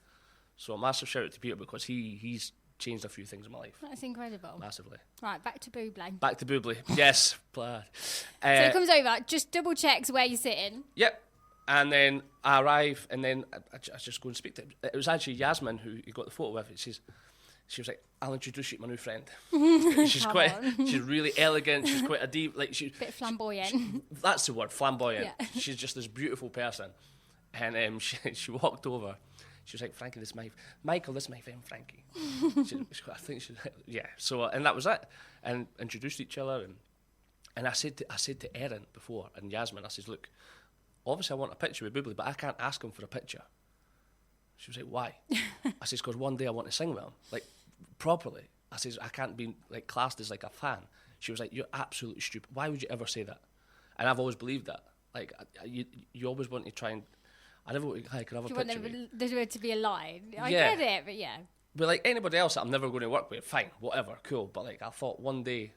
S2: So a massive shout out to Peter, because he's changed a few things in my life.
S1: That's incredible.
S2: Massively.
S1: Right, back to Bublé.
S2: Back to Bublé. Yes, plaid.
S1: So he comes over, just double checks where you're sitting.
S2: Yep. And then I arrive, and then I just go and speak to him. It was actually Yasmin who he got the photo with. She was like, I'll introduce you to my new friend. She's really elegant. She's quite a deep, like
S1: bit flamboyant.
S2: That's the word, flamboyant.
S1: Yeah.
S2: She's just this beautiful person. And she walked over. She was like, Frankie, this is Michael, this is my friend Frankie. I think yeah. So, and that was it. And introduced each other. And I said to Erin before, and Yasmin, I says, look, obviously I want a picture with Bublé, but I can't ask him for a picture. She was like, why? I says, because one day I want to sing with him, like, properly. I says, I can't be, like, classed as, like, a fan. She was like, you're absolutely stupid. Why would you ever say that? And I've always believed that. Like, you always want to try and... I never want to, hi, can I have a picture with you?
S1: There's to be a line. I get it, but yeah.
S2: But, like, anybody else that I'm never going to work with, fine, whatever, cool. But, like, I thought one day,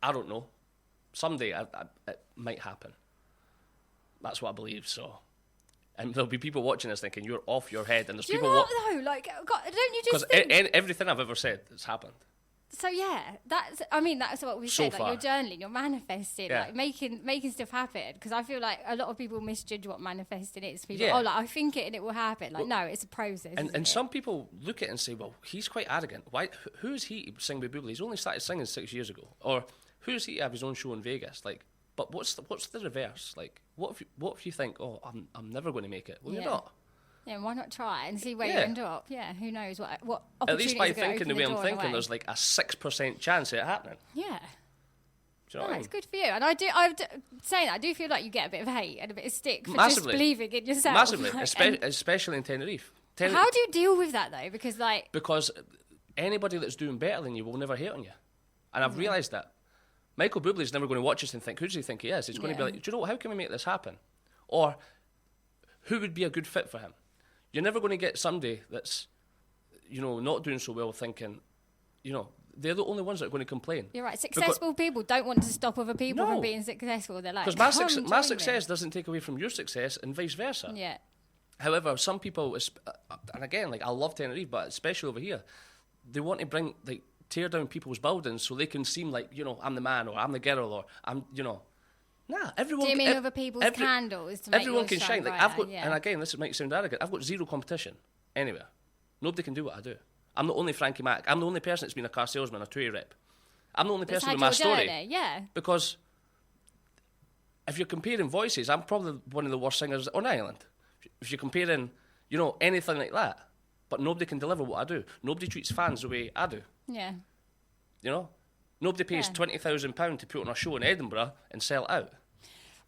S2: I don't know, someday it might happen. That's what I believe. So, and there'll be people watching this thinking you're off your head, and there's people.
S1: Do you know what though? Like, God, don't you just think?
S2: Because everything I've ever said has happened.
S1: So yeah, that's what we said. Like, you're journaling, you're manifesting, like making stuff happen. Because I feel like a lot of people misjudge what manifesting is. People, I think it and it will happen. Like, no, it's a process.
S2: And some people look at it and say, well, he's quite arrogant. Why? Who's he to sing with Bublé? He's only started singing 6 years ago. Or who's he to have his own show in Vegas? Like, but what's the reverse? Like, what if you think, oh, I'm never going to make it? Well, you're not.
S1: Yeah, why not try and see where you end up? Yeah, who knows what
S2: at least by thinking the way I'm thinking, there's like a 6% chance of it happening.
S1: Yeah.
S2: Do you know what I mean?
S1: It's good for you. And I do feel like you get a bit of hate and a bit of stick for
S2: Massively.
S1: just believing in yourself.
S2: Massively, especially in Tenerife.
S1: How do you deal with that though? Because
S2: anybody that's doing better than you will never hate on you. And I've realised that. Michael Bublé's never going to watch us and think, who does he think he is? He's going to be like, do you know what, how can we make this happen? Or who would be a good fit for him? You're never going to get somebody that's, not doing so well thinking, they're the only ones that are going to complain.
S1: You're right. Successful people don't want to stop other people from being successful. They're like,
S2: because my success doesn't take away from your success and vice versa.
S1: Yeah.
S2: However, some people, and again, like I love Tenerife, but especially over here, they want to bring, like, tear down people's buildings so they can seem like, I'm the man or I'm the girl or I'm, Nah, everyone.
S1: Do you mean other people's candles to make
S2: everyone can shine? Like, I've got,
S1: yeah.
S2: and again, this might sound arrogant. I've got zero competition anywhere. Nobody can do what I do. I'm the only Frankie Mack. I'm the only person that's been a car salesman, a TUI rep. I'm the only person with my story.
S1: Yeah.
S2: Because if you're comparing voices, I'm probably one of the worst singers on Ireland. If you're comparing, anything like that, but nobody can deliver what I do. Nobody treats fans the way I do.
S1: Yeah.
S2: Nobody pays £20,000 to put on a show in Edinburgh and sell it out.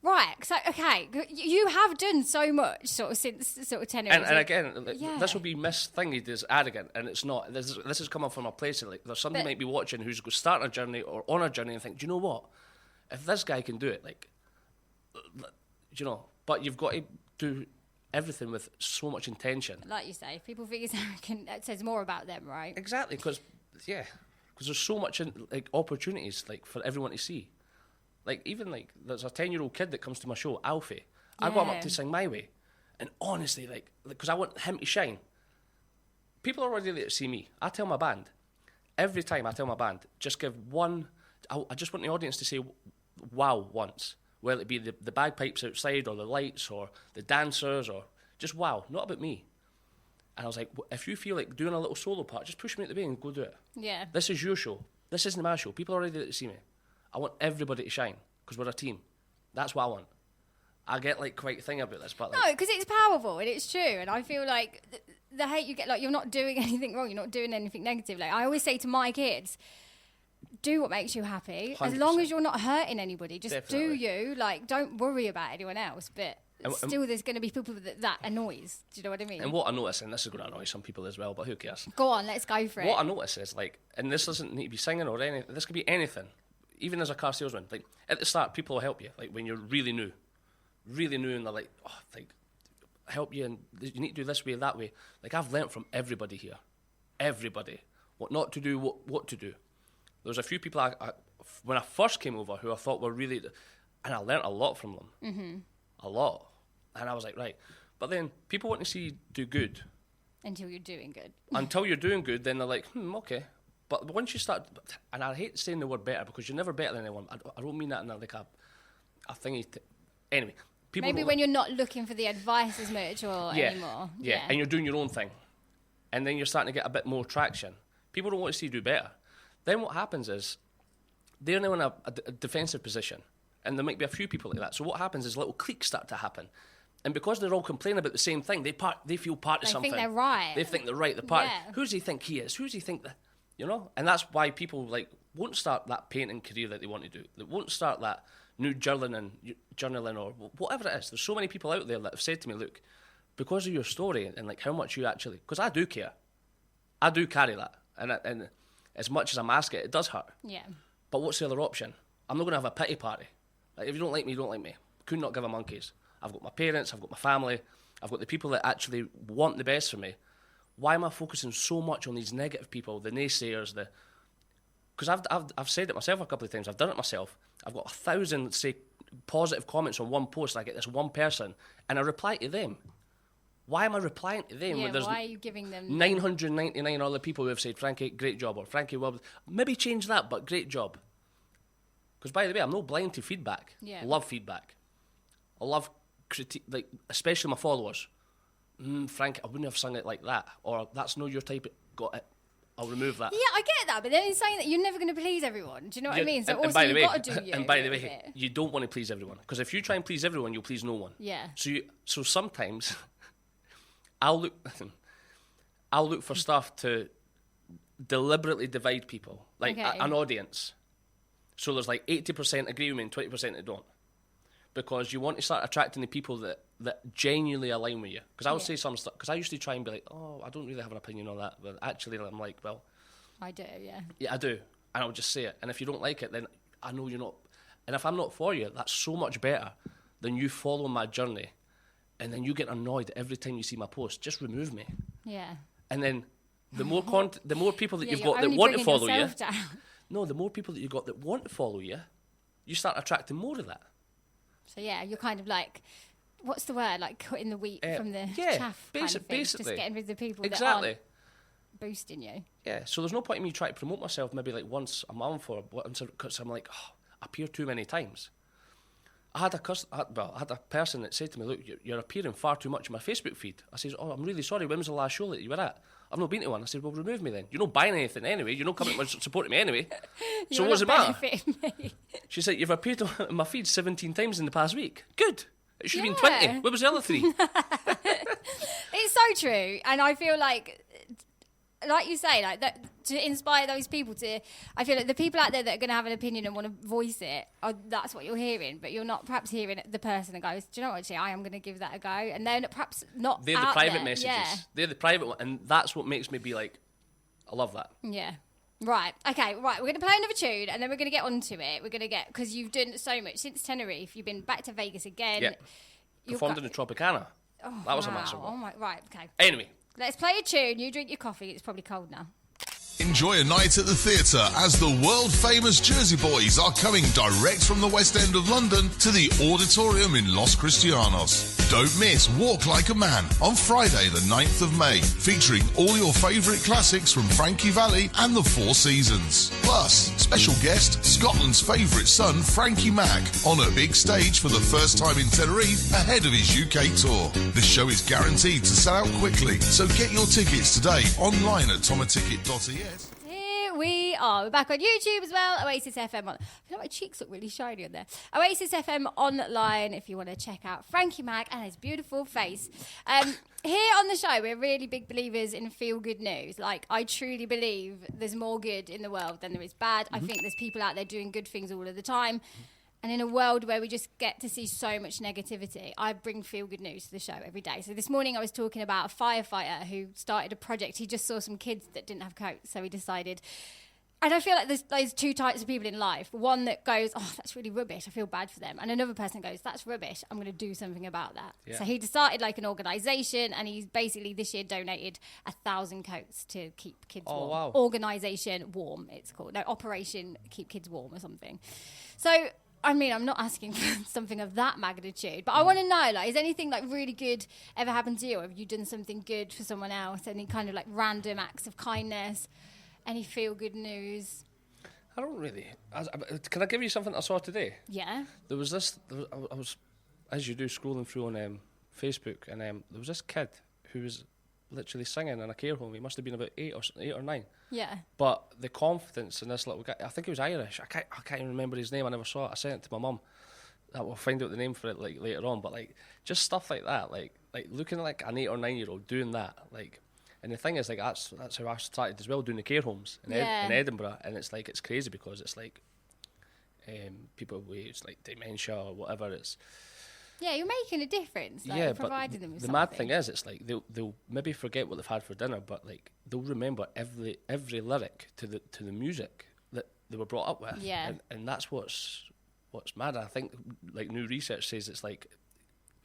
S1: Right. So, okay, you have done so much since 10 years.
S2: And again, this will be misthingied as arrogant, and it's not. This is coming from a place of, like, there's somebody might be watching who's starting a journey or on a journey and think, do you know what? If this guy can do it, like, but you've got to do everything with so much intention.
S1: Like you say, if people think it's arrogant, it says more about them, right?
S2: Exactly, because there's so much opportunities, like, for everyone to see. Like, even, like, there's a 10-year-old kid that comes to my show, Alfie. I got him up to sing My Way. And honestly, like, because I want him to shine. People are already there to see me. I tell my band, every time I tell my band, just give one, I just want the audience to say wow once. Whether it be the bagpipes outside or the lights or the dancers or just wow, not about me. And I was like, if you feel like doing a little solo part, just push me at the bay and go do it.
S1: Yeah.
S2: This is your show. This isn't my show. People are already there to see me. I want everybody to shine because we're a team. That's what I want. I get, like, quite thing about this, but, like,
S1: no, because it's powerful and it's true. And I feel like the hate you get, like, you're not doing anything wrong. You're not doing anything negative. Like, I always say to my kids, do what makes you happy. 100%. As long as you're not hurting anybody, just do you. Like, don't worry about anyone else. But still, there's going to be people that annoys. Do you know what I mean?
S2: And what I notice, and this is going to annoy some people as well, but who cares?
S1: Go on, let's go for it.
S2: What I notice is, like, and this doesn't need to be singing or anything. This could be anything. Even as a car salesman, like, at the start, people will help you. Like, when you're really new, and they're like, oh, like, help you, and you need to do this way, that way. Like, I've learnt from everybody here. Everybody. What not to do, what to do. There was a few people when I first came over who I thought were really, and I learnt a lot from them. Mm-hmm. A lot. And I was like, right. But then people want to see you do good.
S1: Until you're doing good.
S2: Until you're doing good, then they're like, okay. But once you start, and I hate saying the word better because you're never better than anyone. I don't mean that in like a thingy. Anyway, people.
S1: Maybe when you're not looking for the advice as much or anymore.
S2: Yeah, and you're doing your own thing. And then you're starting to get a bit more traction. People don't want to see you do better. Then what happens is they're now in a defensive position. And there might be a few people like that. So what happens is little cliques start to happen. And because they're all complaining about the same thing, they feel part of something.
S1: They think they're right.
S2: They think they're right. They're part. Who does he think he is? Who does he think that? And that's why people, like, won't start that painting career that they want to do. They won't start that new journaling or whatever it is. There's so many people out there that have said to me, look, because of your story and, like, how much you actually, because I do care. I do carry that. And as much as I mask it, it does hurt.
S1: Yeah.
S2: But what's the other option? I'm not going to have a pity party. Like, if you don't like me, you don't like me. Could not give a monkeys. I've got my parents, I've got my family, I've got the people that actually want the best for me. Why am I focusing so much on these negative people, the naysayers, because I've said it myself a couple of times. I've done it myself. I've got 1,000, say, positive comments on one post. I get this one person, and I reply to them. Why am I replying to them?
S1: Yeah, why are you giving them
S2: 999 other people who have said, Frankie, great job, or Frankie, well, maybe change that, but great job. Because, by the way, I'm not blind to feedback.
S1: Yeah.
S2: I love feedback. I love critique, like, especially my followers. Frankie, I wouldn't have sung it like that. Or, that's not your type. Got it. I'll remove that.
S1: Yeah, I get that, but then it's saying that you're never going to please everyone. Do you know what I mean? So also you've got to do you.
S2: And by the way, you don't want to please everyone. Because if you try and please everyone, you'll please no one.
S1: Yeah.
S2: So sometimes... I'll look for stuff to deliberately divide people, like an audience. So there's like 80% agree with me and 20% that don't, because you want to start attracting the people that genuinely align with you. Because I would say some stuff, because I used to try and be like, oh, I don't really have an opinion on that, but actually I'm like, well,
S1: I do, yeah.
S2: Yeah, I do, and I'll just say it. And if you don't like it, then I know you're not. And if I'm not for you, that's so much better than you follow my journey. And then you get annoyed every time you see my post. Just remove me.
S1: Yeah.
S2: And then the more people that you've got that want to follow you. No, the more people that you've got that want to follow you, you start attracting more of that.
S1: So yeah, you're kind of like, what's the word? Like cutting the wheat from the chaff kind of thing.
S2: Basically.
S1: Just getting rid of the people that aren't boosting you.
S2: Yeah, so there's no point in me trying to promote myself maybe like once a month because I'm like, I appear too many times. I had a person that said to me, look, you're appearing far too much in my Facebook feed. I said, oh, I'm really sorry, when was the last show that you were at? I've not been to one. I said, well, remove me then. You're not buying anything anyway. You're not coming supporting me anyway. So what does it matter? She said, you've appeared on my feed 17 times in the past week. Good. It should have been 20. Where was the other 3?
S1: It's so true. And I feel like you say, like that, to inspire those people to, I feel like the people out there that are going to have an opinion and want to voice it, that's what you're hearing, but you're not perhaps hearing the person that goes, do you know what, actually, I am going to give that a go, and then perhaps not.
S2: They're the private messages. Yeah. They're the private one, and that's what makes me be like, I love that.
S1: Yeah. Right. Okay. Right. We're going to play another tune, and then we're going to get onto it. We're going to get, because you've done so much since Tenerife. You've been back to Vegas again.
S2: Yeah. Performed in the Tropicana.
S1: Oh,
S2: that was a massive one.
S1: Oh my. Right. Okay.
S2: Anyway.
S1: Let's play a tune. You drink your coffee. It's probably cold now.
S3: Enjoy a night at the theatre as the world-famous Jersey Boys are coming direct from the West End of London to the Auditorium in Los Cristianos. Don't miss Walk Like a Man on Friday the 9th of May, featuring all your favourite classics from Frankie Valli and the Four Seasons. Plus, special guest, Scotland's favourite son, Frankie Mack, on a big stage for the first time in Tenerife ahead of his UK tour. The show is guaranteed to sell out quickly, so get your tickets today online at tomaticket.es.
S1: Here we are. We're back on YouTube as well. Oasis FM on. I feel like my cheeks look really shiny on there. Oasis FM online if you want to check out Frankie Mack and his beautiful face. Here on the show, we're really big believers in feel-good news. Like, I truly believe there's more good in the world than there is bad. I think there's people out there doing good things all of the time. And in a world where we just get to see so much negativity, I bring feel-good news to the show every day. So this morning I was talking about a firefighter who started a project. He just saw some kids that didn't have coats, so he decided... And I feel like there's two types of people in life. One that goes, oh, that's really rubbish, I feel bad for them. And another person goes, that's rubbish, I'm going to do something about that. Yeah. So he started like an organisation, and he's basically this year donated 1,000 coats to keep kids warm.
S2: Wow.
S1: Organisation Warm, it's called. No, Operation Keep Kids Warm or something. So... I mean, I'm not asking for something of that magnitude, but I want to know, like, has anything, like, really good ever happened to you? Or have you done something good for someone else? Any kind of, like, random acts of kindness? Any feel-good news?
S2: I don't really. Can I give you something I saw today?
S1: Yeah.
S2: There was this... I was, as you do, scrolling through on Facebook, and there was this kid who was literally singing in a care home. He must have been about 8 or 9.
S1: Yeah.
S2: But the confidence in this little guy, I think he was Irish. I can't even remember his name. I never saw it. I sent it to my mum. I will find out the name for it like later on. But like just stuff like that, like looking like an 8 or 9 year old doing that, like. And the thing is, like that's how I started as well, doing the care homes in Edinburgh. And it's like it's crazy because it's like people with like dementia or whatever. It's.
S1: Yeah, you're making a difference. Like,
S2: yeah,
S1: providing them with
S2: the
S1: something.
S2: mad thing is, it's like they'll maybe forget what they've had for dinner, but like they'll remember every lyric to the music that they were brought up with.
S1: Yeah,
S2: and that's what's mad. I think like new research says it's like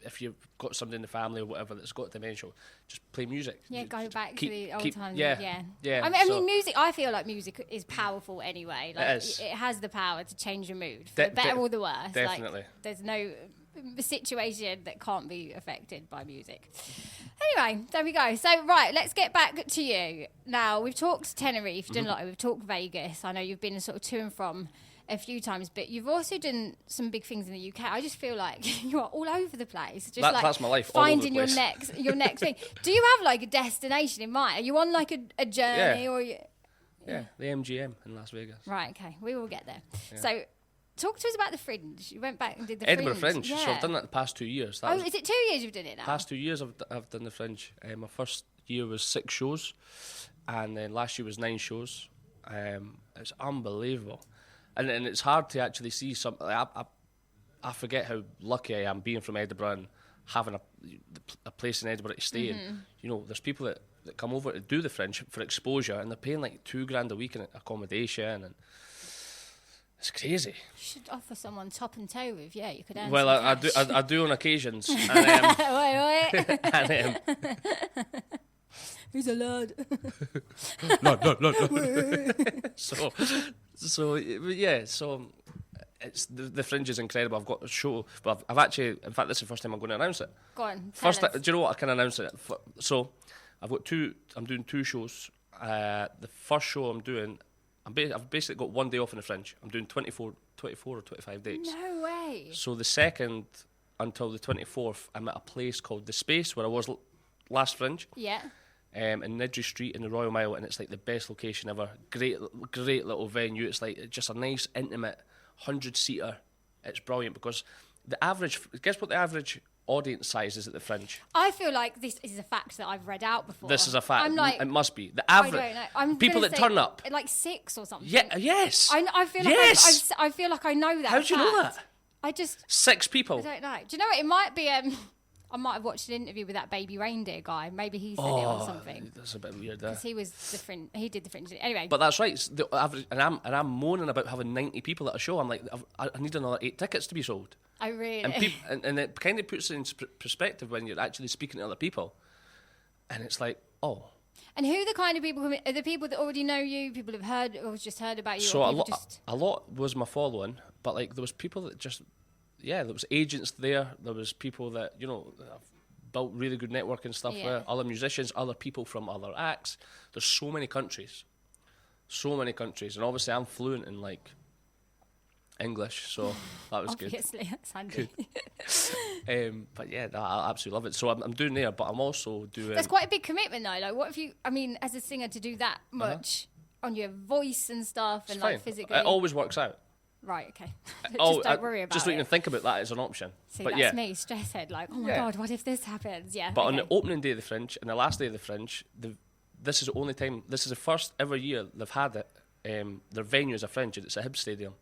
S2: if you've got somebody in the family or whatever that's got dementia, just play music.
S1: Yeah, go back to the old times.
S2: Yeah.
S1: I mean, music. I feel like music is powerful anyway. Like,
S2: it is.
S1: It has the power to change your mood for the better or the worse.
S2: Definitely.
S1: Like, there's no situation that can't be affected by music. Anyway, there we go. So, right, let's get back to you. Now, we've talked Tenerife, done a lot. We've talked Vegas. I know you've been sort of to and from a few times, but you've also done some big things in the UK. I just feel like you are all over the place. Just
S2: that's my life.
S1: Finding your next thing. Do you have like a destination in mind? Are you on like a journey or?
S2: Yeah, the MGM in Las Vegas.
S1: Right. Okay, we will get there. Yeah. So, talk to us about the Fringe. You went back and did the
S2: Edinburgh
S1: Fringe.
S2: Yeah. So I've done that the past 2 years.
S1: Is it 2 years you've done it now?
S2: Past 2 years I've done the Fringe. My first year was 6 shows, and then last year was 9 shows. It's unbelievable. And it's hard to actually see something. I forget how lucky I am being from Edinburgh and having a place in Edinburgh to stay in. You know, there's people that come over to do the Fringe for exposure, and they're paying like $2,000 a week in accommodation, and it's crazy. You
S1: should offer someone top and toe with. Yeah, you could earn.
S2: Well, I do on occasions. And,
S1: wait.
S2: And,
S1: who's a lad?
S2: No. So it's the Fringe is incredible. I've got a show, but I've actually, in fact, this is the first time I'm going to announce it.
S1: Go on.
S2: Do you know what? I can announce it. So I'm doing 2 shows. The first show I'm doing, I've basically got 1 day off in the Fringe. I'm doing 24 or 25 days.
S1: No way.
S2: So the 2nd until the 24th, I'm at a place called The Space, where I was last Fringe.
S1: Yeah.
S2: In Nidri Street in the Royal Mile, and it's like the best location ever. Great little venue. It's like just a nice, intimate 100-seater. It's brilliant because guess what the average audience size is at the Fringe?
S1: I feel like this is a fact that I've read out before.
S2: This is a fact.
S1: I'm like,
S2: it must be the average.
S1: I don't know.
S2: People that turn up,
S1: like 6 or something.
S2: Yeah. Yes.
S1: I feel like
S2: yes.
S1: I feel like I know that.
S2: How do you know that?
S1: I just
S2: 6 people.
S1: I don't know. Do you know what? It might be. I might have watched an interview with that baby reindeer guy. Maybe he said it or something.
S2: That's a bit weird.
S1: Because he was the Fringe. He did the Fringe. Anyway.
S2: But that's right. It's the average, and I'm moaning about having 90 people at a show. I'm like, I need another 8 tickets to be sold.
S1: I really.
S2: And it kind of puts it in perspective when you're actually speaking to other people, and it's like, oh.
S1: And who are the kind of people? Are the people that already know you? People who've heard or just heard about you?
S2: So a lot was my following, but like there was people that just. Yeah, there was agents there. There was people that, built really good networking stuff with, other musicians, other people from other acts. There's so many countries. And obviously I'm fluent in, like, English, so that was
S1: Obviously, that's handy.
S2: But yeah, I absolutely love it. So I'm doing there, but I'm also doing...
S1: That's quite a big commitment, though. Like, what if you... I mean, as a singer, to do that much on your voice and stuff and, like, physically...
S2: It always works out.
S1: Right, okay. Just don't worry about it.
S2: Just don't even think about that as an option.
S1: See,
S2: but
S1: that's me, stress head, like, oh my God, what if this happens? Yeah.
S2: But on the opening day of the Fringe and the last day of the Fringe, this is the first ever year they've had it. Their venue is a Fringe, and it's a Hibs Stadium.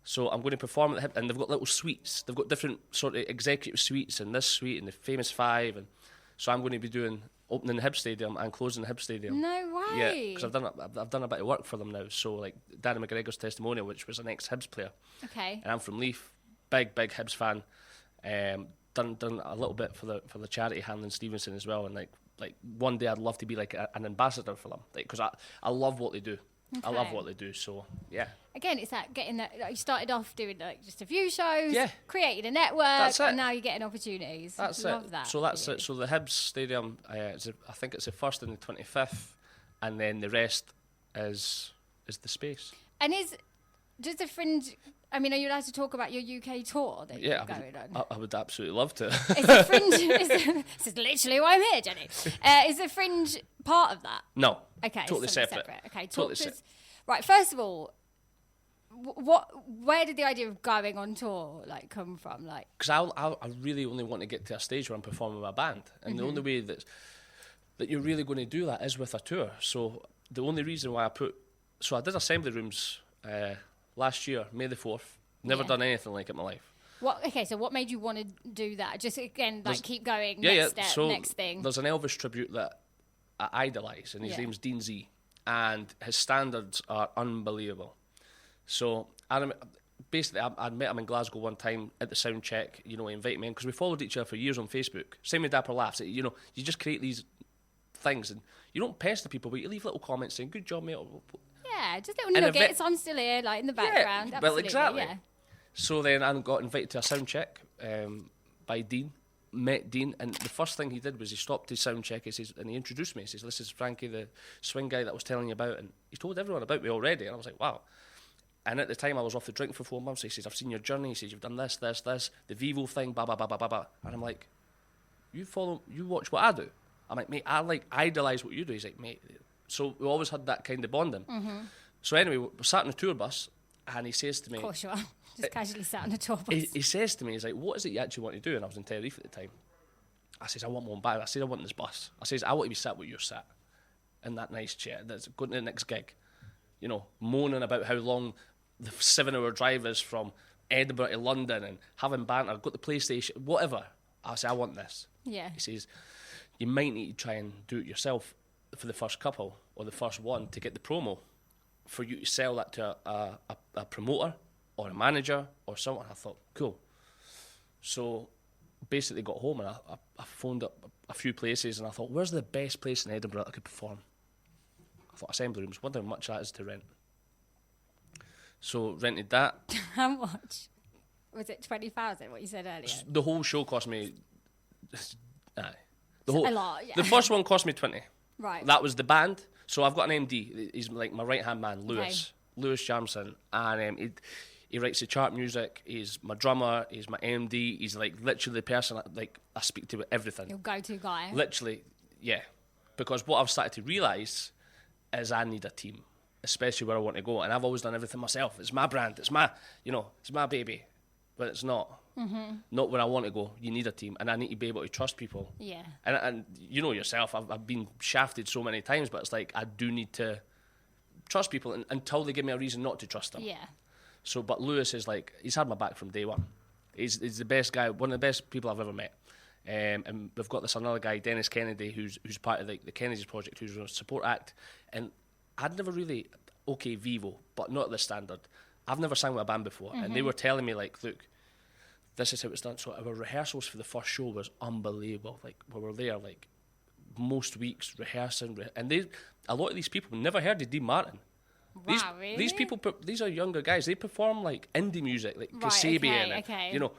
S2: So I'm going to perform at the Hibs, and they've got little suites. They've got different sort of executive suites, and this suite, and the Famous 5, and so I'm going to be doing opening the Hibs Stadium and closing the Hibs Stadium.
S1: No way.
S2: Yeah, because I've done a bit of work for them now. So like Danny McGregor's testimonial, which was an ex-Hibs player.
S1: Okay.
S2: And I'm from Leith, big Hibs fan. Done a little bit for the charity Hanlon Stevenson as well, and like one day I'd love to be like an ambassador for them, because I love what they do. Okay. I love what they do. So yeah.
S1: Again, it's that getting that. Like, you started off doing like just a few shows,
S2: yeah,
S1: created a network, and now you're getting opportunities.
S2: That's
S1: love
S2: it.
S1: That.
S2: So that's it. So the Hibs Stadium, I think it's the 1st and the 25th, and then the rest is the Space.
S1: And does the Fringe? I mean, are you allowed to talk about your UK tour that you're going on?
S2: I would absolutely love to.
S1: Is the Fringe? This is literally why I'm here, Jenny. Is the Fringe part of that?
S2: No.
S1: Okay.
S2: Totally separate.
S1: Okay.
S2: Totally separate.
S1: Right. First of all, where did the idea of going on tour come from? Like,
S2: because I really only want to get to a stage where I'm performing with my band, and the only way that you're really going to do that is with a tour. So the only reason why I did Assembly Rooms last year, May the 4th. Never done anything like it in my life.
S1: So what made you want to do that? Just again, keep going.
S2: So
S1: next thing.
S2: There's an Elvis tribute that I idolise, and his name's Dean Z, and his standards are unbelievable. So basically, I'd met him in Glasgow one time at the sound check. You know, he invited me in because we followed each other for years on Facebook. Same with Dapper Laughs. You know, you just create these things and you don't pester people, but you leave little comments saying, "Good job, mate."
S1: Yeah, just little nuggets. I'm still here, like in the background.
S2: Yeah,
S1: absolutely,
S2: well, exactly.
S1: Yeah.
S2: So then I got invited to a sound check by Dean. Met Dean, and the first thing he did was he stopped his sound check. He says, and he introduced me. He says, "This is Frankie, the swing guy that I was telling you about." And he told everyone about me already. And I was like, "Wow." And at the time, I was off the drink for 4 months. He says, "I've seen your journey." He says, "You've done this, this, this, the Vivo thing, blah, blah, blah, blah, blah, blah." And I'm like, you watch what I do. I'm like, "Mate, I idolise what you do." He's like, "Mate." So we always had that kind of bonding. Mm-hmm. So anyway, we sat on a tour bus, and he says to me...
S1: Of course you are. Just casually sat on a tour bus.
S2: He says to me, he's like, "What is it you actually want to do?" And I was in Tenerife at the time. I says, "I want one back." I said, "I want this bus." I says, "I want to be sat where you're sat in that nice chair that's going to the next gig. You know, moaning about how long the 7-hour drive is from Edinburgh to London and having banter, got the PlayStation, whatever." I say, "I want this."
S1: Yeah.
S2: He says, "You might need to try and do it yourself for the first couple or the first one to get the promo for you to sell that to a promoter or a manager or someone." I thought, cool. So basically got home and I phoned up a few places and I thought, where's the best place in Edinburgh that I could perform? I thought Assembly Rooms, wonder how much that is to rent. So rented that.
S1: How much? Was it 20,000, what you said earlier?
S2: The whole show cost me... Aye.
S1: A lot, yeah.
S2: The first one cost me 20.
S1: Right.
S2: That was the band. So I've got an MD. He's like my right-hand man, Lewis. Okay. Lewis Jarmson. And he writes the chart music. He's my drummer. He's my MD. He's like literally the person I speak to with everything.
S1: Your go-to guy.
S2: Literally, yeah. Because what I've started to realise is I need a team, especially where I want to go. And I've always done everything myself. It's my brand. It's my baby. But it's not. Mm-hmm. Not where I want to go. You need a team, and I need to be able to trust people.
S1: Yeah.
S2: And you know yourself, I've been shafted so many times, but it's like I do need to trust people until they give me a reason not to trust them.
S1: Yeah.
S2: So, but Lewis is like, he's had my back from day one. He's the best guy, one of the best people I've ever met. And we've got this another guy, Dennis Kennedy, who's part of the Kennedy's project, who's a support act. And I'd never really, okay, Vivo, but not the standard. I've never sang with a band before. Mm-hmm. And they were telling me, like, look, this is how it's done. So our rehearsals for the first show was unbelievable. Like, we were there, like, most weeks rehearsing. And a lot of these people never heard of Dean Martin.
S1: Wow, really?
S2: These people, these are younger guys. They perform, like, indie music, like Kasabian and, you know,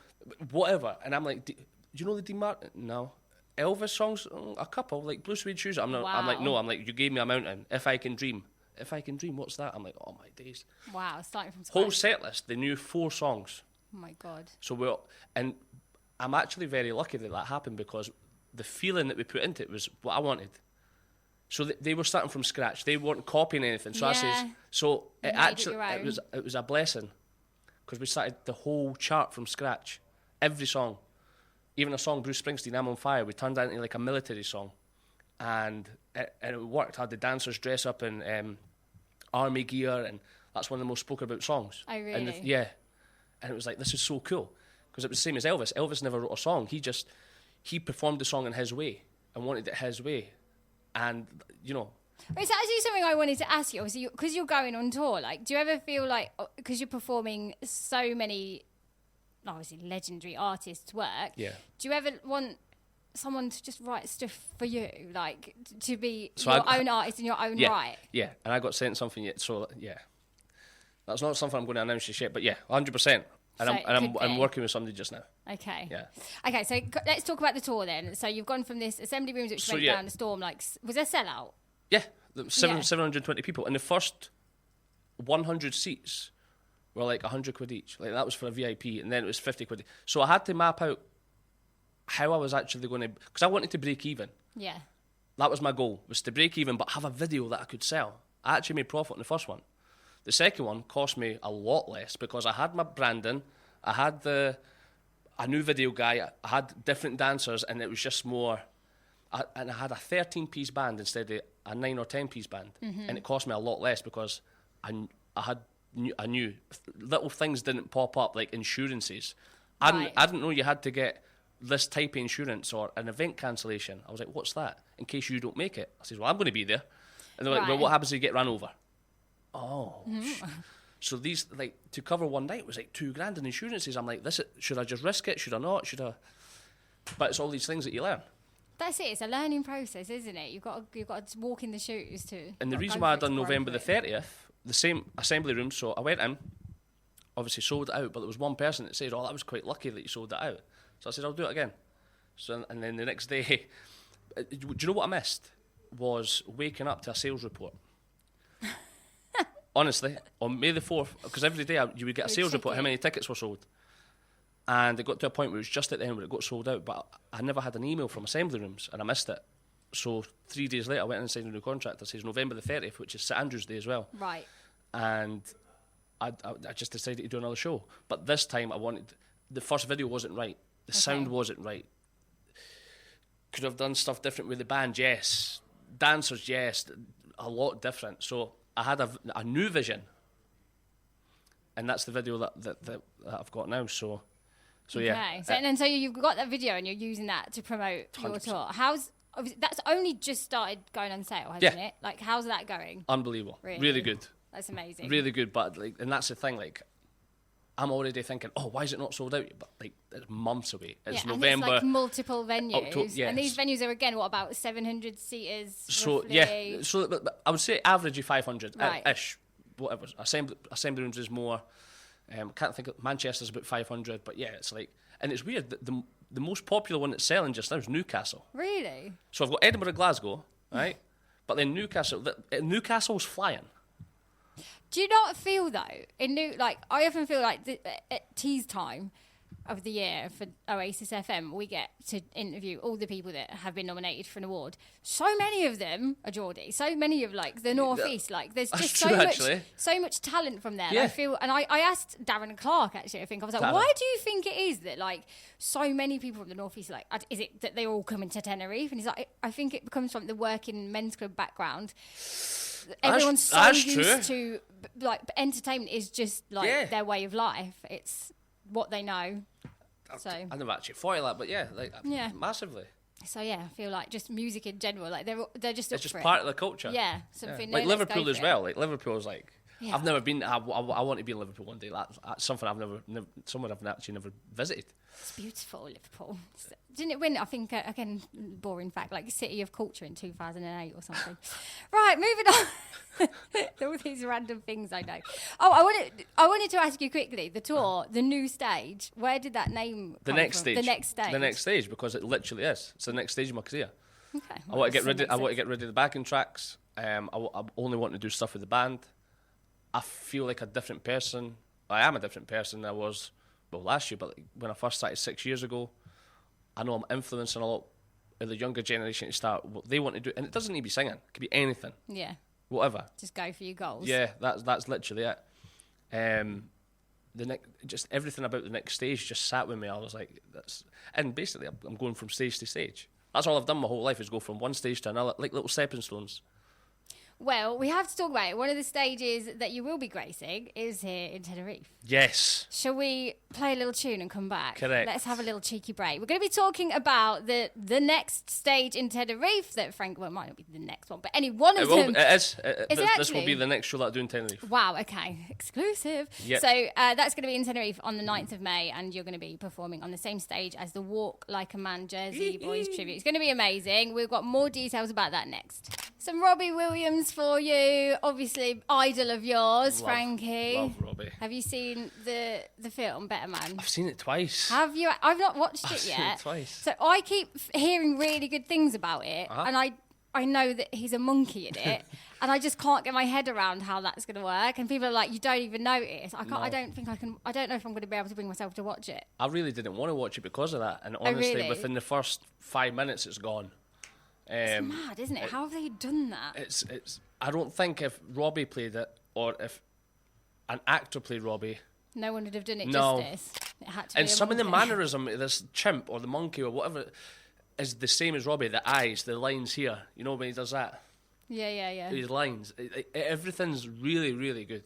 S2: whatever. And I'm like, do you know the Dean Martin? No. Elvis songs? A couple, like Blue Suede Shoes. I'm like, no. I'm like, you gave me a mountain. If I Can Dream. If I Can Dream, what's that? I'm like, oh my days.
S1: Wow, starting from scratch.
S2: Whole set list, they knew 4 songs.
S1: Oh my God.
S2: So and I'm actually very lucky that happened because the feeling that we put into it was what I wanted. So they were starting from scratch. They weren't copying anything. So I says, so it was a blessing because we started the whole chart from scratch. Every song, even a song Bruce Springsteen, "I'm on Fire," we turned that into like a military song, and it worked. I had the dancers dress up in army gear, and that's one of the most spoken about songs.
S1: Oh, really?
S2: And and it was like, this is so cool because it was the same as Elvis. Elvis never wrote a song. He performed the song in his way and wanted it his way. And, you know...
S1: It's actually something I wanted to ask you, obviously, because you're going on tour. Like, do you ever feel like, because you're performing so many, obviously, legendary artists' work, do you ever want someone to just write stuff for you? Like, to be your own artist in your own right?
S2: Yeah, and I got sent something yet, so, yeah. That's not something I'm going to announce just yet, but yeah, 100%. And I'm working with somebody just now.
S1: Okay.
S2: Yeah.
S1: Okay, so let's talk about the tour then. So you've gone from this Assembly Rooms, which went down the storm. Like, was there a sellout?
S2: Yeah, 720 people. And the first 100 seats were like 100 quid each. Like, that was for a VIP, and then it was 50 quid. So I had to map out how I was actually going to... Because I wanted to break even.
S1: Yeah.
S2: That was my goal, was to break even, but have a video that I could sell. I actually made profit on the first one. The second one cost me a lot less because I had my branding, I had a new video guy, I had different dancers, and it was just more... and I had a 13-piece band instead of a 9 or 10-piece band. Mm-hmm. And it cost me a lot less because I knew little things didn't pop up, like insurances. I didn't know you had to get this type of insurance or an event cancellation. I was like, what's that? In case you don't make it. I said, well, I'm going to be there. And they're like, well, what happens if you get run over? Oh. Mm-hmm. So these, like, to cover one night was like $2,000 in insurances. I'm like, should I just risk it? Should I not? But it's all these things that you learn.
S1: That's it. It's a learning process, isn't it? You've got to walk in the shoes too.
S2: And the reason why I done November the 30th, the same assembly room. So I went in, obviously sold it out, but there was one person that said, "Oh, that was quite lucky that you sold it out." So I said, "I'll do it again." So and then the next day, do you know what I missed? Was waking up to a sales report. Honestly, on May the 4th, because every day you would get a sales report, how many tickets were sold. And it got to a point where it was just at the end where it got sold out, but I never had an email from assembly rooms, and I missed it. So 3 days later, I went in and signed a new contract that says November the 30th, which is St Andrew's Day as well.
S1: Right.
S2: And I just decided to do another show. But this time the first video wasn't right. The sound wasn't right. Could have done stuff different with the band, yes. Dancers, yes. A lot different. So I had a new vision, and that's the video that I've got now. So yeah.
S1: Okay. So you've got that video, and you're using that to promote 100%. Your tour. That's only just started going on sale, hasn't it? Like, how's that going?
S2: Unbelievable. Really good.
S1: That's amazing.
S2: Really good, but like, and that's the thing. Like, I'm already thinking, oh, why is it not sold out? But like, it's months away. It's November.
S1: And it's like multiple venues.
S2: October, yes.
S1: And these venues are, again, what, about 700 seaters?
S2: So,
S1: roughly?
S2: yeah. So, but I would say average 500
S1: right.
S2: ish. Whatever. Assembly rooms is more. Can't think of Manchester's about 500, but yeah, it's like, and it's weird. The most popular one that's selling just now is Newcastle.
S1: Really?
S2: So I've got Edinburgh, Glasgow, right? But then Newcastle's flying.
S1: Do you not feel though? I often feel like at tease time of the year for Oasis FM, we get to interview all the people that have been nominated for an award. So many of them are Geordie. So many of like the North East. Like there's just so much talent from there.
S2: Yeah.
S1: I feel, and I asked Darren Clark actually. I was like, why do you think it is that like so many people from the North East, like, is it that they're all coming to Tenerife? And he's like, I think it comes from the working men's club background. Everyone's so used to, like, entertainment is just like their way of life. It's what they know. So
S2: I never actually thought of that, but massively.
S1: So yeah, I feel like just music in general, like they're just.
S2: It's just part of the culture.
S1: Yeah, something.
S2: Like Liverpool as well. Like Liverpool's like. Yeah. I've never been. I want to be in Liverpool one day. That's something somewhere I've actually never visited.
S1: It's beautiful, Liverpool. Didn't it win? I think again, boring fact, like City of Culture in 2008 or something. Right, moving on. All these random things I know. Oh, I wanted to ask you quickly. The tour, the new stage. Where did that name come from?
S2: The next stage, because it literally is. It's the next stage of my career.
S1: Okay.
S2: I want to get rid of the backing tracks. I only want to do stuff with the band. I feel like a different person. I am a different person than I was, last year, but like when I first started 6 years ago. I know I'm influencing a lot of the younger generation to start what they want to do. And it doesn't need to be singing. It could be anything.
S1: Yeah.
S2: Whatever.
S1: Just go for your goals.
S2: Yeah, that's literally it. Just everything about the next stage just sat with me. I was like, and basically I'm going from stage to stage. That's all I've done my whole life, is go from one stage to another, like little stepping stones.
S1: Well, we have to talk about it. One of the stages that you will be gracing is here in Tenerife.
S2: Yes.
S1: Shall we play a little tune and come back?
S2: Correct.
S1: Let's have a little cheeky break. We're going to be talking about the next stage in Tenerife that Frank, well, it might not be the next one, but any one of them.
S2: It is.
S1: This
S2: will be the next show that I do in Tenerife.
S1: Wow, okay. Exclusive.
S2: Yep.
S1: So that's going to be in Tenerife on the 9th of May, and you're going to be performing on the same stage as the Walk Like a Man Jersey Boys tribute. It's going to be amazing. We've got more details about that next. Some Robbie Williams for you. Obviously, idol of yours, Frankie.
S2: Love Robbie.
S1: Have you seen the film Better Man?
S2: I've seen it twice.
S1: Have you? I've not watched it yet.
S2: I've seen it twice.
S1: So I keep hearing really good things about it, and I know that he's a monkey in it, and I just can't get my head around how that's going to work. And people are like, you don't even notice. I can't. No. I don't think I can. I don't know if I'm going to be able to bring myself to watch it.
S2: I really didn't want to watch it because of that, and honestly, within the first 5 minutes, it's gone.
S1: It's mad, isn't it? How have they done that?
S2: It's. I don't think if Robbie played it, or if an actor played Robbie,
S1: no one would have done it justice. It had to be.
S2: And some of the mannerism, this chimp or the monkey or whatever, is the same as Robbie. The eyes, the lines here. You know when he does that.
S1: Yeah.
S2: His lines, everything's really, really good.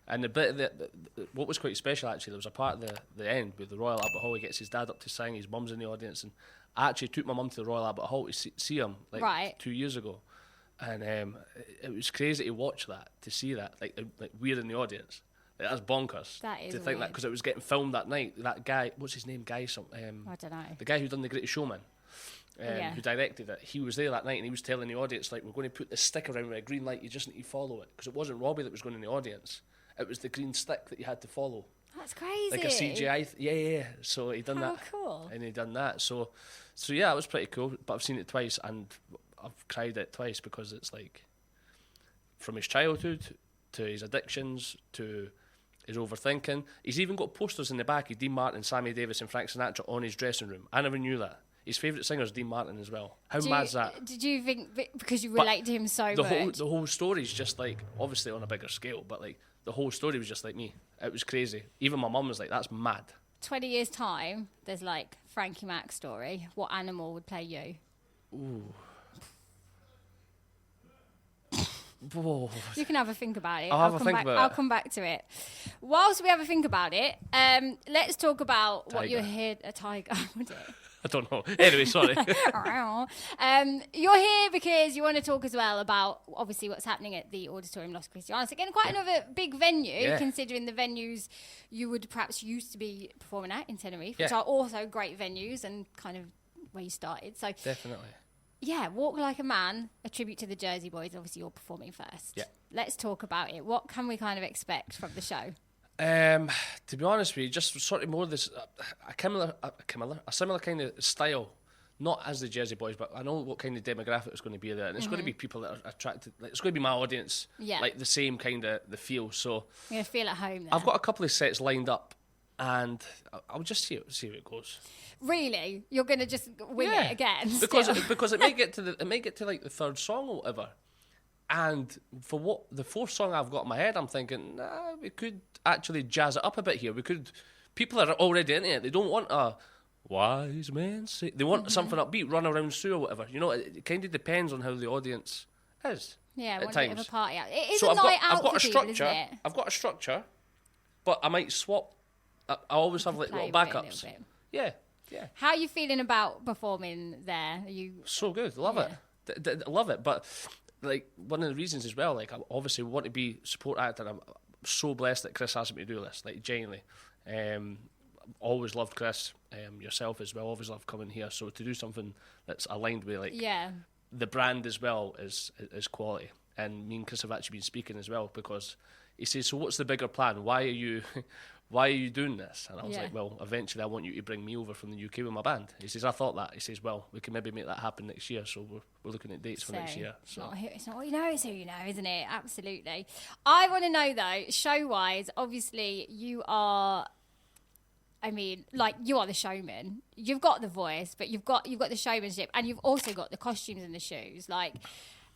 S2: And the bit that what was quite special actually, there was a part at the end with the Royal Albert Hall. He gets his dad up to sing, his mum's in the audience, and I actually took my mum to the Royal Albert Hall to see him 2 years ago, and it was crazy to watch that, to see that, like we're in the audience, Like, that's bonkers.
S1: That is
S2: to think
S1: weird.
S2: that because it was getting filmed that night. That guy, what's his name?
S1: I don't know.
S2: The guy who done The Greatest Showman, who directed it. He was there that night and he was telling the audience, like, we're going to put this stick around with a green light. You just need to follow it, because it wasn't Robbie that was going in the audience. It was the green stick that you had to follow.
S1: That's crazy.
S2: Like a CGI. Yeah. So he done that.
S1: How cool.
S2: And he done that. So yeah, it was pretty cool. But I've seen it twice and I've cried it twice because it's like from his childhood to his addictions to his overthinking. He's even got posters in the back of Dean Martin, Sammy Davis and Frank Sinatra on his dressing room. I never knew that. His favourite singer is Dean Martin as well. How mad's that?
S1: Did you think, because you relate to him so much?
S2: The whole story's just like, obviously on a bigger scale, but like the whole story was just like me. It was crazy. Even my mum was like, that's mad.
S1: 20 years' time, there's like Frankie Mack story. What animal would play you?
S2: Ooh. Whoa.
S1: You can have a think about it.
S2: I'll
S1: come back to it. Whilst we have a think about it, let's talk about
S2: tiger.
S1: What you're here... A tiger, would it?
S2: I don't know. Anyway, sorry.
S1: You're here because you want to talk as well about, obviously, what's happening at the Auditorium Los Cristianos. Again, quite another big venue, considering the venues you would perhaps used to be performing at in Tenerife, which are also great venues and kind of where you started. So
S2: definitely.
S1: Yeah, Walk Like a Man, a tribute to the Jersey Boys. Obviously, you're performing first. Yeah. Let's talk about it. What can we kind of expect from the show?
S2: To be honest with you, just sort of more this a similar kind of style, not as the Jersey Boys, but I know what kind of demographic is going to be there, and it's going to be people that are attracted. Like, it's going to be my audience, like the same kind of the feel. So
S1: you're gonna feel at home. There.
S2: I've got a couple of sets lined up, and I'll just see how it goes.
S1: Really, you're gonna just wing it again?
S2: Because it may get to like the third song or whatever. And for what the fourth song I've got in my head, I'm thinking, we could actually jazz it up a bit here. People are already into it. They don't want a wise man say. They want something upbeat, run around Sue or whatever. You know, it kind of depends on how the audience is.
S1: Yeah,
S2: at times.
S1: Bit of a party out. It is a night out for people, isn't it?
S2: I've got a structure, but I might swap. I always have like little backups. Yeah.
S1: How are you feeling about performing there? Are you
S2: so good? Love it. Love it, but. Like, one of the reasons as well, like, I obviously want to be support actor. I'm so blessed that Chris asked me to do this, like, genuinely. Always loved Chris, yourself as well, always loved coming here. So to do something that's aligned with, like, the brand as well is quality. And me and Chris have actually been speaking as well, because he says, so what's the bigger plan? Why are you doing this? And I was like, well, eventually I want you to bring me over from the UK with my band. He says, I thought that. He says, well, we can maybe make that happen next year. So we're looking at dates for next year. So
S1: it's not what you know, it's who you know, isn't it? Absolutely. I want to know, though, show-wise, obviously you are... I mean, like, you are the showman. You've got the voice, but you've got the showmanship, and you've also got the costumes and the shoes. Like...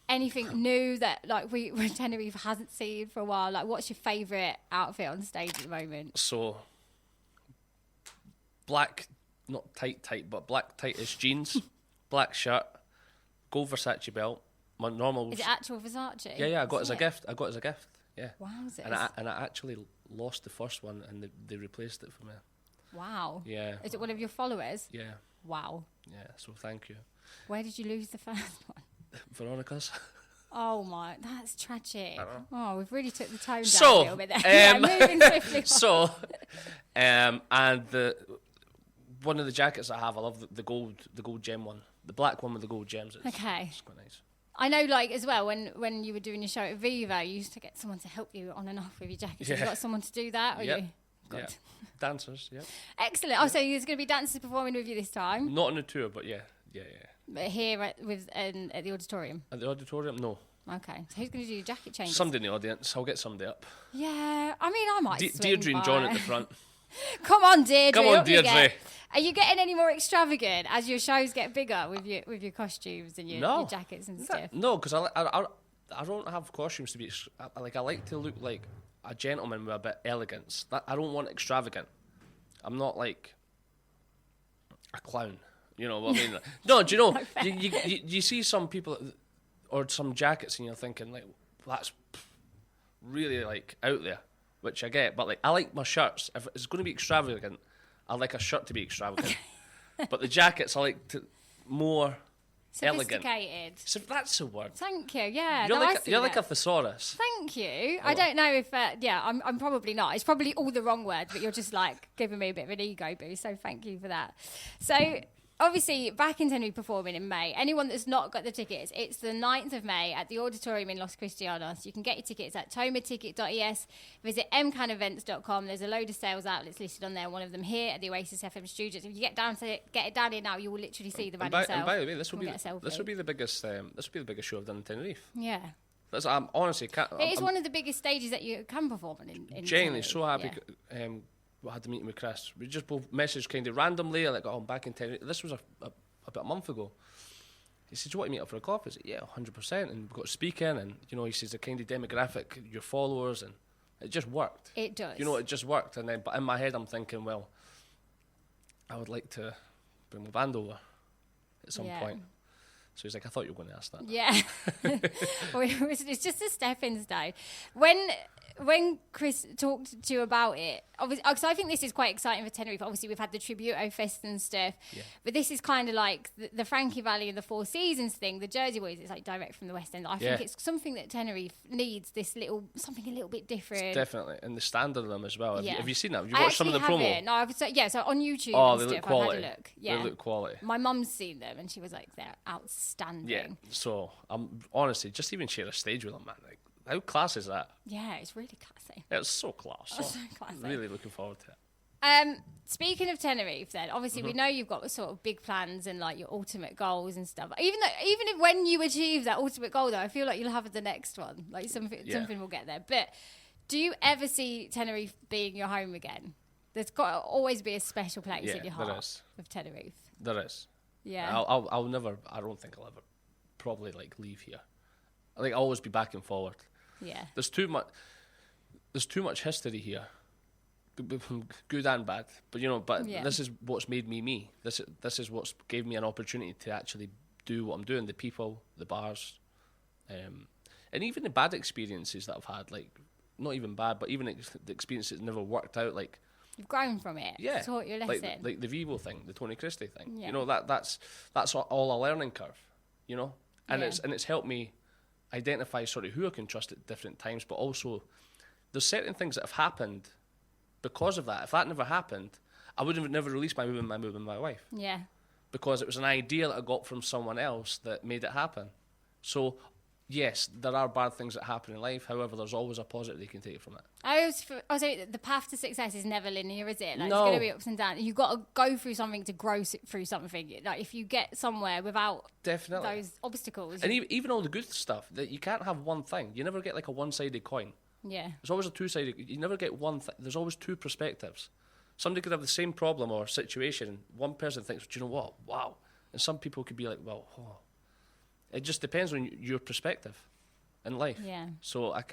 S1: Anything new that like we Tenerife hasn't seen for a while? Like, what's your favourite outfit on stage at the moment?
S2: So, black, not tight, but black tightish jeans, black shirt, gold Versace belt. My normal.
S1: Is it actual Versace?
S2: Yeah. I got it as a gift. Yeah.
S1: Wowzers.
S2: And I actually lost the first one, and they replaced it for me.
S1: Wow.
S2: Yeah.
S1: Is it one of your followers?
S2: Yeah.
S1: Wow.
S2: Yeah. So thank you.
S1: Where did you lose the first one?
S2: Veronica's.
S1: Oh my, that's tragic. Oh, we've really took the tone down a little bit there. Moving swiftly.
S2: So, and one of the jackets I have, I love the gold gem one, the black one with the gold gems. It's quite nice.
S1: I know, like, as well, when you were doing your show at Viva, you used to get someone to help you on and off with your jackets. Have you got someone to do that? Or you? Good.
S2: Yeah. Dancers, yeah.
S1: Excellent. Oh, so there's going to be dancers performing with you this time?
S2: Not on the tour, but yeah.
S1: But here at the auditorium?
S2: At the auditorium, no.
S1: Okay. So who's going to do your jacket changes?
S2: Somebody in the audience. I'll get somebody up.
S1: Yeah. I mean, I might
S2: Deirdre and John at the front.
S1: Come on, Deirdre.
S2: Deirdre.
S1: Are you getting any more extravagant as your shows get bigger with your costumes and your jackets and stuff?
S2: No, because I don't have costumes to be... I like to look like a gentleman with a bit of elegance. I don't want extravagant. I'm not like a clown. You know what I mean? No, do you know, you see some people or some jackets and you're thinking, like, that's really, like, out there, which I get. But, like, I like my shirts. If it's going to be extravagant, I like a shirt to be extravagant. But the jackets, I like to more
S1: Sophisticated.
S2: So that's a word.
S1: Thank you. Yeah.
S2: You're like a thesaurus.
S1: Thank you. I don't know if, I'm probably not. It's probably all the wrong words, but you're just like giving me a bit of an ego boost. So thank you for that. So obviously, back in Tenerife performing in May. Anyone that's not got the tickets, it's the 9th of May at the Auditorium in Los Cristianos. You can get your tickets at tomaticket.es. Visit mcanevents.com. There's a load of sales outlets listed on there. One of them here at the Oasis FM studios. If you get it down here now, you will literally see the band itself.
S2: And by the way, this will be the biggest show I've done in Tenerife.
S1: Yeah.
S2: I'm honestly
S1: it's one of the biggest stages that you can perform in
S2: genuinely so happy. Yeah. We had the meeting with Chris. We just both messaged kind of randomly, like, I'm back in Tenerife. This was about a month ago. He said, do you want to meet up for a coffee? I said, yeah, 100%. And we've got speaking, and, he says the kind of demographic, your followers, and it just worked.
S1: It does.
S2: It just worked. And then, but in my head, I'm thinking, well, I would like to bring my band over at some point. So he's like, I thought you were going to ask that.
S1: Yeah. It's just a stepping stone. When Chris talked to you about it, obviously, because I think this is quite exciting for Tenerife. Obviously, we've had the Tributo Fest and stuff, but this is kind of like the Frankie Valley and the Four Seasons thing. The Jersey Boys, it's like direct from the West End. I think it's something that Tenerife needs. Something a little bit different.
S2: Definitely, and the standard of them as well. Have you seen that? Have you watched some of the promo?
S1: No, so on YouTube.
S2: Oh,
S1: and
S2: they
S1: stuff,
S2: look quality.
S1: I've had a look. Yeah,
S2: they look quality.
S1: My mum's seen them, and she was like, they're outstanding.
S2: Yeah. So I'm honestly just even share a stage with them, man. Like, how class is that?
S1: Yeah, it's really classy.
S2: It's so class. So classy. Really looking forward to
S1: it. Speaking of Tenerife, then obviously we know you've got sort of big plans and like your ultimate goals and stuff. Even if when you achieve that ultimate goal, though, I feel like you'll have the next one. Like something will get there. But do you ever see Tenerife being your home again? There's got to always be a special place in your heart of Tenerife.
S2: There is.
S1: Yeah.
S2: I'll never. I don't think I'll ever probably like leave here. I think I'll always be back and forward.
S1: Yeah.
S2: There's too much history here, good and bad. But this is what's made me. This is what's gave me an opportunity to actually do what I'm doing. The people, the bars, and even the bad experiences that I've had. Like, not even bad, but even the experiences that never worked out. Like,
S1: you've grown from it.
S2: Yeah.
S1: Taught your lesson.
S2: Like the Vivo thing, the Tony Christie thing. Yeah. That's all a learning curve. And it's helped me identify sort of who I can trust at different times, but also there's certain things that have happened because of that. If that never happened, I would have never released my movement, my wife.
S1: Yeah.
S2: Because it was an idea that I got from someone else that made it happen. So, yes, there are bad things that happen in life. However, there's always a positive you can take from it.
S1: I was saying the path to success is never linear, is it? Like,
S2: no.
S1: It's going to be ups and downs. You've got to go through something to grow through something. Like, if you get somewhere without those obstacles.
S2: And even all the good stuff, that you can't have one thing. You never get like a one-sided coin.
S1: Yeah.
S2: There's always a two-sided. You never get one thing. There's always two perspectives. Somebody could have the same problem or situation. One person thinks, do you know what? Wow. And some people could be like, well, It just depends on your perspective in life.
S1: Yeah.
S2: So I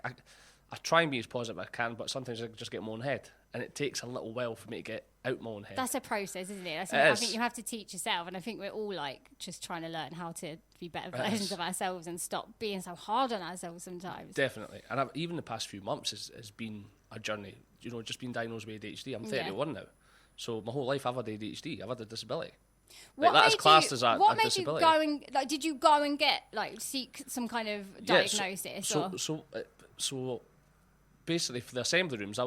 S2: try and be as positive as I can, but sometimes I just get in my own head, and it takes a little while for me to get out my own head.
S1: That's a process, isn't it? I think you have to teach yourself, and I think we're all like just trying to learn how to be better versions of ourselves and stop being so hard on ourselves sometimes.
S2: Definitely, and even the past few months has been a journey. Just being diagnosed with ADHD. I'm 31 now, so my whole life I've had ADHD. I've had a disability. That's classed as a disability.
S1: What made you go and did you go and seek some kind of diagnosis?
S2: So basically, for the assembly rooms, I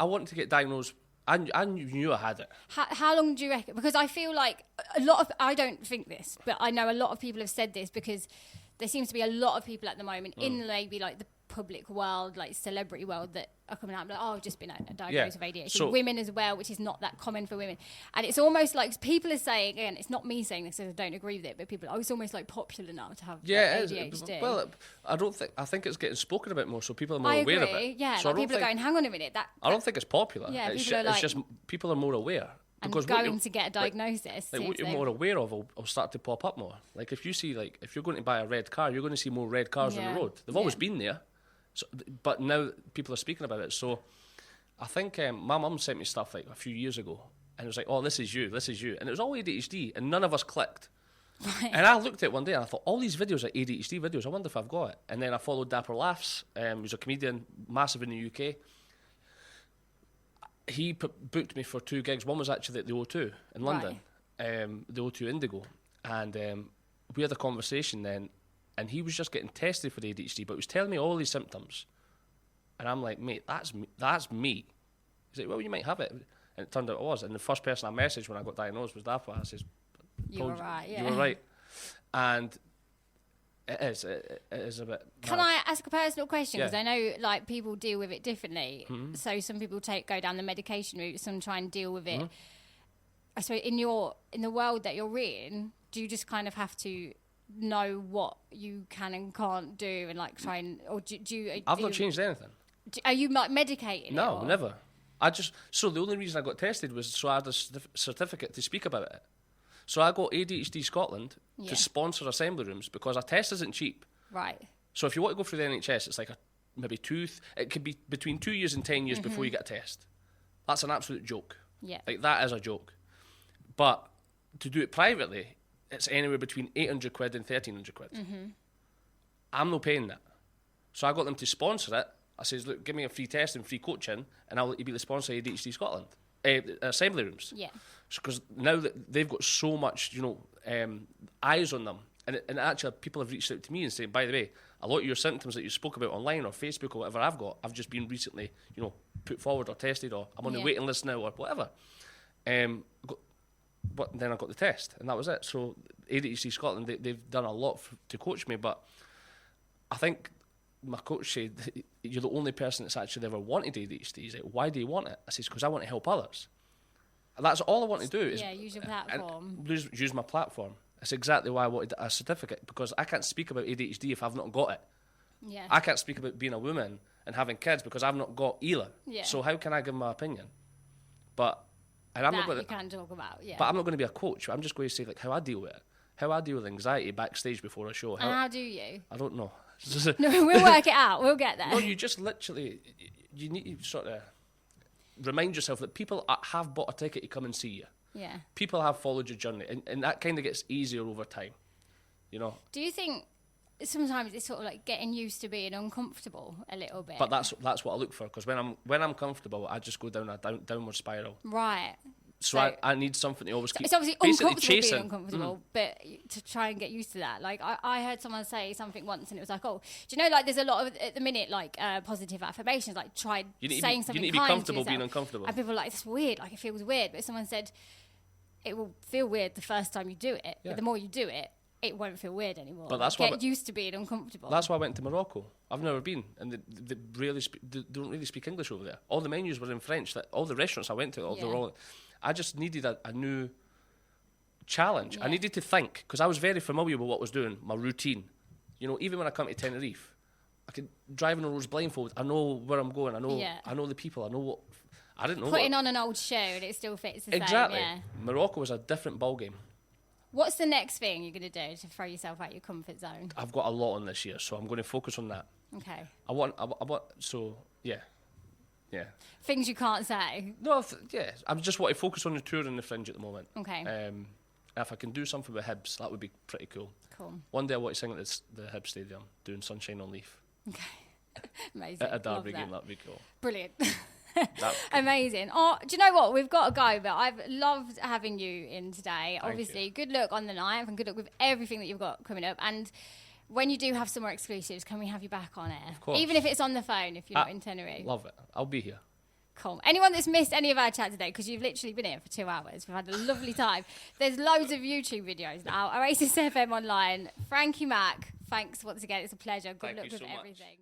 S2: wanted to get diagnosed. I knew I had it.
S1: How long do you reckon? Because I feel like I don't think this, but I know a lot of people have said this, because there seems to be a lot of people at the moment in maybe like the public world, like celebrity world, that are coming out like, I've just been diagnosed with ADHD. So, women as well, which is not that common for women. And it's almost like people are saying, again, it's not me saying this, so I don't agree with it, but people, it's almost like popular now to have ADHD.
S2: Well, I think it's getting spoken about more, so people are more aware of it.
S1: Yeah, so people are going, hang on a minute. I
S2: don't think it's popular.
S1: Yeah,
S2: it's just people are more aware.
S1: Because going to get a diagnosis.
S2: Like what you're more aware of will start to pop up more. Like if you see, like if you're going to buy a red car, you're going to see more red cars on the road. They've always been there. So, but now people are speaking about it. So I think my mum sent me stuff like a few years ago, and it was like, oh, this is you. And it was all ADHD, and none of us clicked. Right. And I looked at it one day and I thought, all these videos are ADHD videos. I wonder if I've got it. And then I followed Dapper Laughs. He's a comedian, massive in the UK. He booked me for 2 gigs. One was actually at the O2 in London, the O2 Indigo. And we had a conversation then, and he was just getting tested for ADHD, but he was telling me all these symptoms. And I'm like, mate, that's me. He's like, well, you might have it. And it turned out it was. And the first person I messaged when I got diagnosed was Dafa. I says,
S1: you were right, yeah.
S2: You were right. And it is a bit...
S1: Can I ask a personal question? Because I know, like, people deal with it differently. Mm-hmm. So some people go down the medication route, some try and deal with it. Mm-hmm. I suppose in the world that you're in, do you just kind of have to know what you can and can't do and, like, try and... Or do you...
S2: I've not changed anything.
S1: Are you, like, medicating
S2: No, never. So the only reason I got tested was so I had a certificate to speak about it. So I got ADHD Scotland to sponsor assembly rooms because a test isn't cheap.
S1: Right.
S2: So if you want to go through the NHS, it's like maybe it could be between 2 years and 10 years before you get a test. That's an absolute joke.
S1: Yeah.
S2: Like, that is a joke. But to do it privately, it's anywhere between 800 quid and 1,300 quid. Mm-hmm. I'm not paying that. So I got them to sponsor it. I says, look, give me a free test and free coaching, and I'll let you be the sponsor of ADHD Scotland. Assembly rooms.
S1: Yeah.
S2: Because now that they've got so much, eyes on them, and actually people have reached out to me and said, by the way, a lot of your symptoms that you spoke about online or Facebook or whatever I've just been recently, put forward or tested, or I'm on the waiting list now or whatever. But then I got the test, and that was it. So ADHD Scotland, they've done a lot to coach me, but I think my coach said, you're the only person that's actually ever wanted ADHD. He's like, why do you want it? I says, because I want to help others. And that's all I want to do. Is
S1: use your platform.
S2: Use my platform. That's exactly why I wanted a certificate, because I can't speak about ADHD if I've not got it.
S1: Yeah.
S2: I can't speak about being a woman and having kids because I've not got either.
S1: Yeah.
S2: So how can I give my opinion? But I'm not going to
S1: talk about. Yeah.
S2: But I'm not going to be a coach. I'm just going to say like how I deal with it, how I deal with anxiety backstage before a show.
S1: How do you?
S2: I don't know.
S1: No, we'll work it out. We'll get there.
S2: No, you just literally you need to sort of remind yourself that people have bought a ticket to come and see you.
S1: Yeah.
S2: People have followed your journey, and that kind of gets easier over time.
S1: Do you think sometimes it's sort of like getting used to being uncomfortable a little bit?
S2: But that's what I look for, because when I'm comfortable, I just go down a downward spiral.
S1: Right.
S2: So I need something to always keep.
S1: It's obviously uncomfortable
S2: chasing.
S1: being uncomfortable, but to try and get used to that. Like I heard someone say something once, and it was like, oh, do you know, like there's a lot of at the minute like positive affirmations, like try saying something.
S2: You need to be comfortable being uncomfortable.
S1: And people are like, it's weird, like it feels weird. But someone said it will feel weird the first time you do it, but the more you do it, it won't feel weird anymore.
S2: But that's why
S1: get used to being uncomfortable.
S2: That's why I went to Morocco. I've never been, and they don't really speak English over there. All the menus were in French. All the restaurants I went to, they're all. I just needed a new challenge. I needed to think, because I was very familiar with what I was doing, my routine. Even when I come to Tenerife, I could drive on the roads blindfolded. I know where I'm going. I know the people. I know what. I didn't know.
S1: Putting on an old show and it still fits the
S2: exactly.
S1: same. Yeah.
S2: Morocco was a different ball game.
S1: What's the next thing you're going to do to throw yourself out your comfort zone?
S2: I've got a lot on this year, so I'm going to focus on that.
S1: Okay.
S2: I want. So yeah. Yeah.
S1: Things you can't say.
S2: No, I just want to focus on the tour and the Fringe at the moment.
S1: Okay.
S2: If I can do something with Hibs, that would be pretty cool.
S1: Cool.
S2: One day I want to sing at the Hibs Stadium, doing Sunshine on Leaf.
S1: Okay. Amazing.
S2: At a derby game, that'd be cool.
S1: Brilliant. Amazing. Oh, do you know what? We've got to go, but I've loved having you in today. Obviously, good luck on the night and good luck with everything that you've got coming up. And when you do have some more exclusives, can we have you back on air?
S2: Of course.
S1: Even if it's on the phone, if you're not in Tenerife.
S2: Love it. I'll be here.
S1: Cool. Anyone that's missed any of our chat today, because you've literally been here for 2 hours, we've had a lovely time. There's loads of YouTube videos now. Oasis FM online. Frankie Mack, thanks once again. It's a pleasure. Good luck with everything.